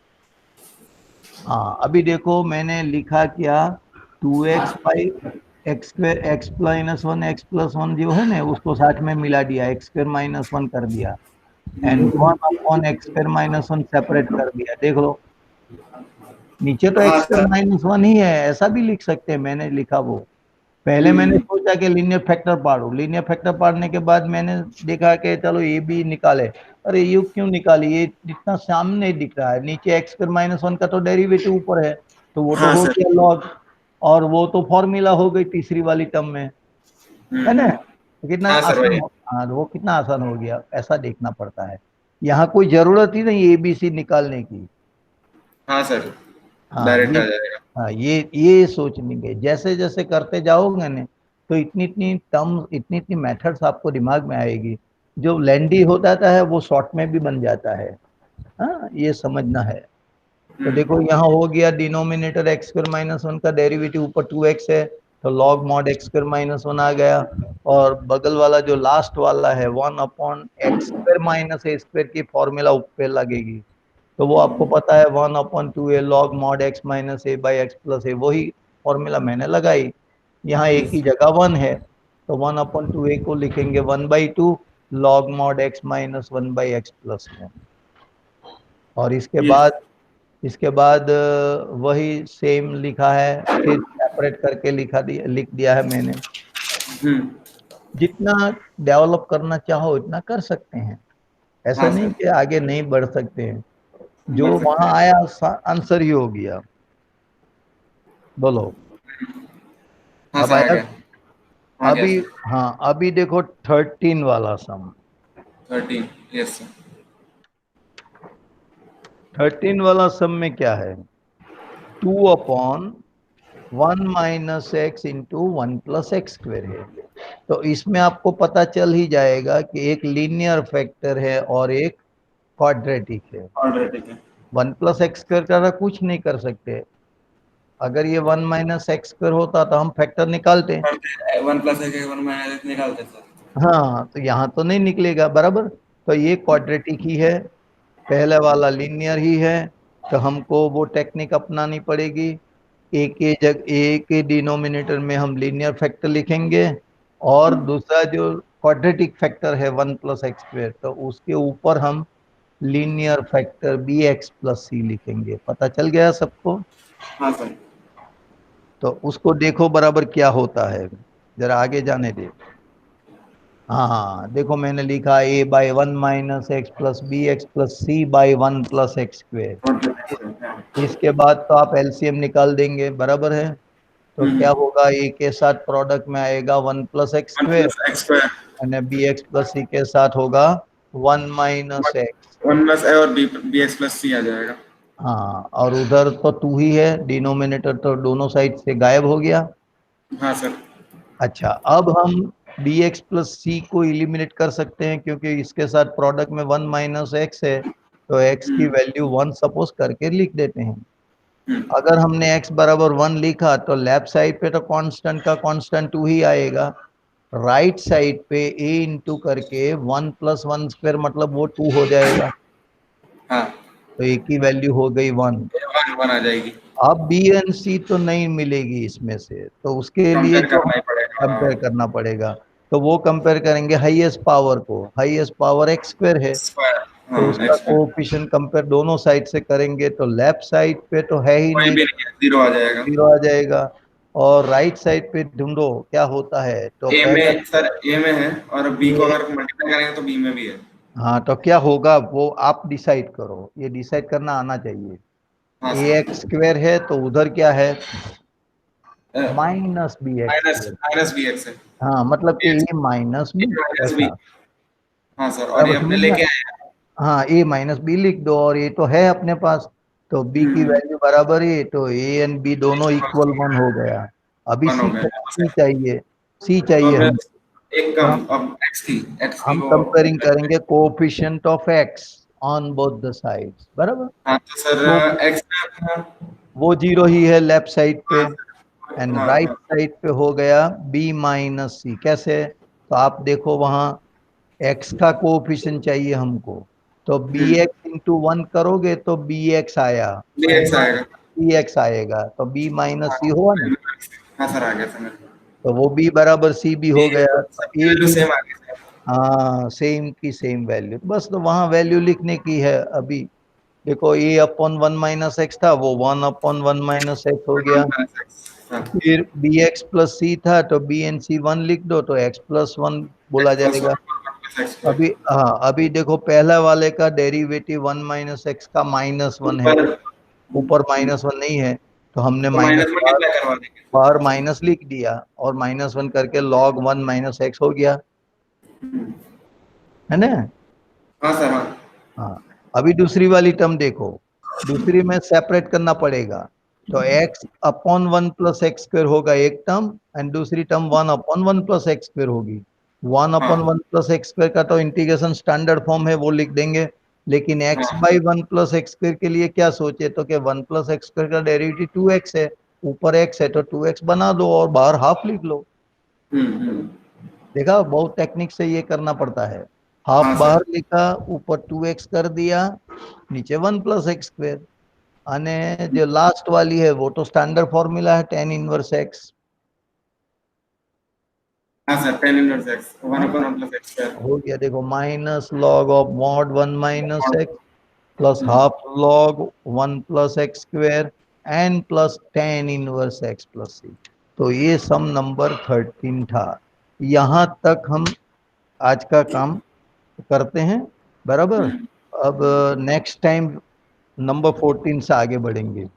हाँ, अभी देखो मैंने लिखा क्या, 2x/x² x-1 जो है ना, उसको साथ में मिला दिया, x²-1 कर दिया, एंड 1/x²-1 सेपरेट कर दिया। देख लो नीचे तो
हाँ सर।
x²-1 ही है, ऐसा भी लिख सकते हैं। मैंने लिखा वो, पहले मैंने सोचा कि लीनियर फैक्टर पाड़ू, लीनियर फैक्टर पाड़ने के बाद मैंने देखा कि चलो ये भी निकाले। अरे ये क्यों निकाली, ये इतना सामने दिख रहा है, नीचे x²-1 का तो डेरिवेटिव ऊपर है, तो वो तो
हाँ
हो
सर।
गया लॉग, और वो तो फॉर्मूला हो गई तीसरी वाली टर्म में, है ना? तो कितना
हाँ सर
आसान
भाई।
हो, हाँ वो कितना आसान हो गया। ऐसा देखना पड़ता है, यहाँ कोई जरूरत ही नहीं ABC निकालने की।
हाँ सर,
हाँ
डायरेक्ट
ये,
आ जाएगा।
हाँ ये सोचेंगे, जैसे जैसे करते जाओगे ना तो इतनी इतनी टर्म्स, इतनी इतनी मेथड्स आपको दिमाग में आएगी। जो लेंदी हो जाता है वो शॉर्ट में भी बन जाता है। हाँ, ये समझना है। तो देखो यहाँ हो गया, डिनोमिनेटर x²-1 का डेरिवेटिव ऊपर 2x है, तो लॉग मॉड x²-1 आ गया, और बगल वाला जो लास्ट वाला है 1/x² - a² की फॉर्मूला ऊपर लगेगी। तो वो आपको पता है 1/2a लॉग मॉड x-a/x+a, वही फॉर्मूला मैंने लगाई। यहाँ एक ही जगह 1 है, तो 1/2a को लिखेंगे 1/2 लॉग मॉड x-1/x+a। और इसके बाद वही सेम लिखा है, फिर सेपरेट करके लिख दिया है मैंने।
हम्म।
जितना डेवलप करना चाहो इतना कर सकते हैं, ऐसा
हाँ
नहीं
सर,
कि आगे नहीं बढ़ सकते हैं। जो
बढ़ सकते
वहां
हैं।
आया आंसर ही हो गया। बोलो
हाँ
अब
सर, आ
आया?
गया। आ गया
अभी,
सर।
हाँ अभी देखो 13 वाला सम।
13। Yes sir.
13 वाला सम में क्या है, 2/1 - x × 1 + x² है। तो इसमें आपको पता चल ही जाएगा कि एक लीनियर फैक्टर है और एक क्वाड्रेटिक है।
ऑर्डर ठीक है।
1 + x² का कुछ नहीं कर सकते। अगर ये 1 - x² होता तो हम फैक्टर निकालते।
1+1 निकालते सर।
हाँ, तो यहाँ तो नहीं निकलेगा बराबर। तो ये क्वाड्रेटिक ही है, पहले वाला लीनियर ही है। तो हमको वो टेक्निक अपनानी पड़ेगी, एक के डिनोमिनेटर में हम लीनियर फैक्टर लिखेंगे, और दूसरा जो क्वाड्रेटिक फैक्टर है 1 + x², तो उसके ऊपर हम लीनियर फैक्टर bx+c लिखेंगे। पता चल गया सबको?
हाँ सर।
तो उसको देखो बराबर क्या होता है, जरा आगे जाने दे। हाँ देखो मैंने लिखा a/1 - x+bx+c/1 + x²। इसके बाद तो आप एलसीएम निकाल देंगे, बराबर है। तो क्या होगा, ए के साथ प्रोडक्ट में आएगा 1 + x²,
1+x²।
और bx+c के साथ होगा 1 - x।
1+a और bx+c आ जाएगा।
हाँ, और उधर तो 2 ही है, डिनोमिनेटर तो दोनों साइड से गायब हो गया।
हाँ सर।
अच्छा, अब हम bx+c को एलिमिनेट कर सकते हैं, क्योंकि इसके साथ प्रोडक्ट में 1 - x है, तो x की वैल्यू 1 सपोज करके लिख देते हैं। अगर हमने x बराबर 1 लिखा तो लेफ्ट साइड पे तो कांस्टेंट का कांस्टेंट 2 ही आएगा, राइट साइड पे a इंटू करके 1 + 1² मतलब वो 2 हो जाएगा,
हाँ,
तो a की वैल्यू हो गई 1।
1 1 आ जाएगी।
अब बी एंड सी तो नहीं मिलेगी इसमें से, तो उसके लिए
कंपेयर
जो
करना ही पड़ेगा।
कंपेयर करना पड़ेगा, तो वो कंपेयर करेंगे हाईएस्ट पावर को, हाईएस्ट पावर एक्स स्क्वायर है,
स्क्वायर,
तो
हाँ
उसका
एक्स में
कोएफिशिएंट कंपेयर दोनों साइड से करेंगे, तो लेफ्ट साइड पे तो है ही
कोई
नहीं,
भी नहीं है, जीरो आ जाएगा।
जीरो आ जाएगा। और राइट साइड पे ढूंढो क्या होता है, तो
ए
पहला
में सर, ए में है, और बी को
ये,
अगर मल्टीप्लाई करेंगे तो बी में भी है।
हाँ तो क्या होगा वो आप डिसाइड करो, ये डिसाइड करना आना चाहिए।
हाँ
ए
सर,
एक्स स्क्वायर है तो उधर क्या है, minus b x
minus
square.
Minus b x है,
हाँ मतलब कि
x
a minus b
minus b.
ऐसा,
हाँ सर, और
बराबर
ये अपने
समझ में।
लेके आए हैं।
हाँ ए माइनस बी लिख दो, और ये तो है अपने पास, तो बी की
हम्म,
वैल्यू बराबर है, तो ए एंड बी दोनों इक्वल वन हो गया। अभी
वन हो
सी
गया बस
सी
है।
चाहिए, सी
तो
चाहिए
हमें
हम,
एक
तो
कम,
हम
अब एक्स की
हम
को।
कंपेयरिंग करेंगे coefficient of x on both the sides, बराबर।
हाँ तो सर,
तो
एक्स में अपना,
वो जीरो ही है लेफ्ट साइड पे,
हाँ
एंड
हाँ
राइट
हाँ,
साइड पे हो गया बी माइनस सी। कैसे, तो आप देखो वहां एक्स का कोएफिशिएंट चाहिए हमको, तो बी एक्स इंटू वन करोगे तो बी एक्स आया,
बी
एंड
एक्स आएगा।
बी एक्स आएगा, तो बी माइनस सी हुआ ना,
हाँ सर, आ गया समझ।
तो वो बी बराबर सी भी हो गया, तो
सबकी
ए
वैल्यू
बी,
सेम आ गई सर।
हाँ सेम की सेम वैल्यू, बस तो वहां वैल्यू लिखने की है अभी। देखो a upon one minus x था, वो one upon one minus x हो गया।
हाँ,
फिर बी एक्स प्लस सी था, तो बी एन सी वन लिख दो, तो एक्स प्लस वन बोला
एक्स प्लस
जाएगा।
One plus x square.
अभी हाँ, अभी देखो पहला वाले का डेरिवेटिव वन माइनस एक्स का माइनस वन है,
ऊपर,
ऊपर माइनस वन नहीं है, तो हमने
तो
माइनस
माइनस
बाहर
मल्टीप्लाई करवा देंगे।
बाहर माइनस लिख दिया, और माइनस वन करके लॉग वन माइनस एक्स हो गया, है ना।
हाँ सर, हाँ
हाँ, अभी दूसरी वाली टर्म देखो, दूसरी में सेपरेट करना पड़ेगा, तो x upon one plus x square होगा एक टर्म, एंड दूसरी term one upon one plus x square होगी। वन अपॉन
हाँ
वन प्लस एक्स स्क्वेयर का तो इंटीग्रेशन स्टैंडर्ड फॉर्म है, वो लिख देंगे, लेकिन x
हाँ।
By one plus x square के लिए क्या सोचे, तो कि वन प्लस एक्स स्क्वेयर का डेरिवेटिव टू एक्स है, ऊपर x है तो टू एक्स बना दो और बाहर हाफ लिख लो।
हम्म।
देखा, बहुत टेक्निक से ये करना पड़ता है। हाफ
हाँ सर।
बाहर लिखा, ऊपर टू एक्स कर दिया, नीचे वन प्लस एक्स स्क्वेयर। अने जो लास्ट वाली है वो तो स्टैंडर्ड फॉर्मूला है टेन इनवर्स एक्स।
हाँ sir, tan inverse x, one upon one plus x square.
हो गया, देखो minus log of mod one minus x plus
hmm,
half log one plus x square n plus tan inverse x plus c. तो ये सम number 13 था। यहाँ तक हम आज का काम करते हैं, बराबर।
हम्म।
अब नेक्स्ट टाइम नंबर 14 से आगे बढ़ेंगे।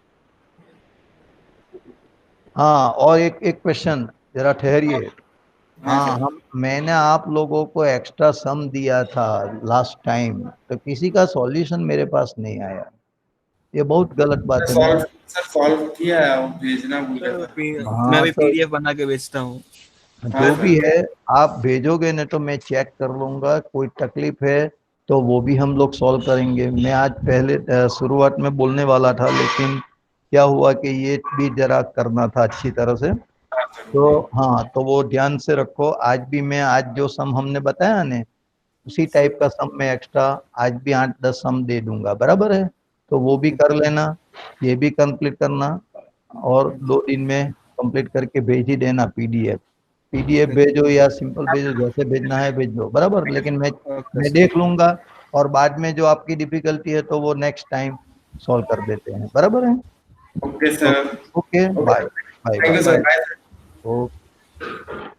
हाँ, और एक एक क्वेश्चन, जरा ठहरिए।
हाँ
हाँ,
सर,
हम मैंने आप लोगों को एक्स्ट्रा सम दिया था लास्ट टाइम, तो किसी का सॉल्यूशन मेरे पास नहीं आया, ये बहुत गलत बात है। मैं,
सर सॉल्व किया है, वो भेजना भूल गया
सर
था।
मैं
हाँ
भी
तो
पीडीएफ बना के भेजता हूँ।
हाँ
जो भी
सर।
है आप भेजोगे ना, तो मैं चेक कर लूंगा, कोई तकलीफ है तो वो भी हम लोग सॉल्व करेंगे। मैं आज पहले शुरुआत में बोलने वाला था, लेकिन क्या हुआ कि ये भी जरा करना था अच्छी तरह से,
हाँ सर,
तो
ओके।
हाँ, तो वो ध्यान से रखो। आज भी मैं, आज जो सम हमने बताया ने, उसी टाइप का सम मैं एक्स्ट्रा आज भी 8-10 सम दे दूंगा, बराबर है। तो वो भी कर लेना, ये भी कंप्लीट करना, और 2 दिन में कंप्लीट करके भेज ही देना पीडीएफ। पीडीएफ भेजो या सिंपल भेजो, जैसे भेजना है भेज दो, बराबर। लेकिन
ओके
मैं
सर।
देख लूंगा, और बाद में जो आपकी डिफिकल्टी है तो वो नेक्स्ट टाइम सॉल्व कर देते हैं, बराबर है।
ओके
तो
sir.
Okay,
okay,
bye bye
thank
bye
you sir,
bye.
Bye.
Okay.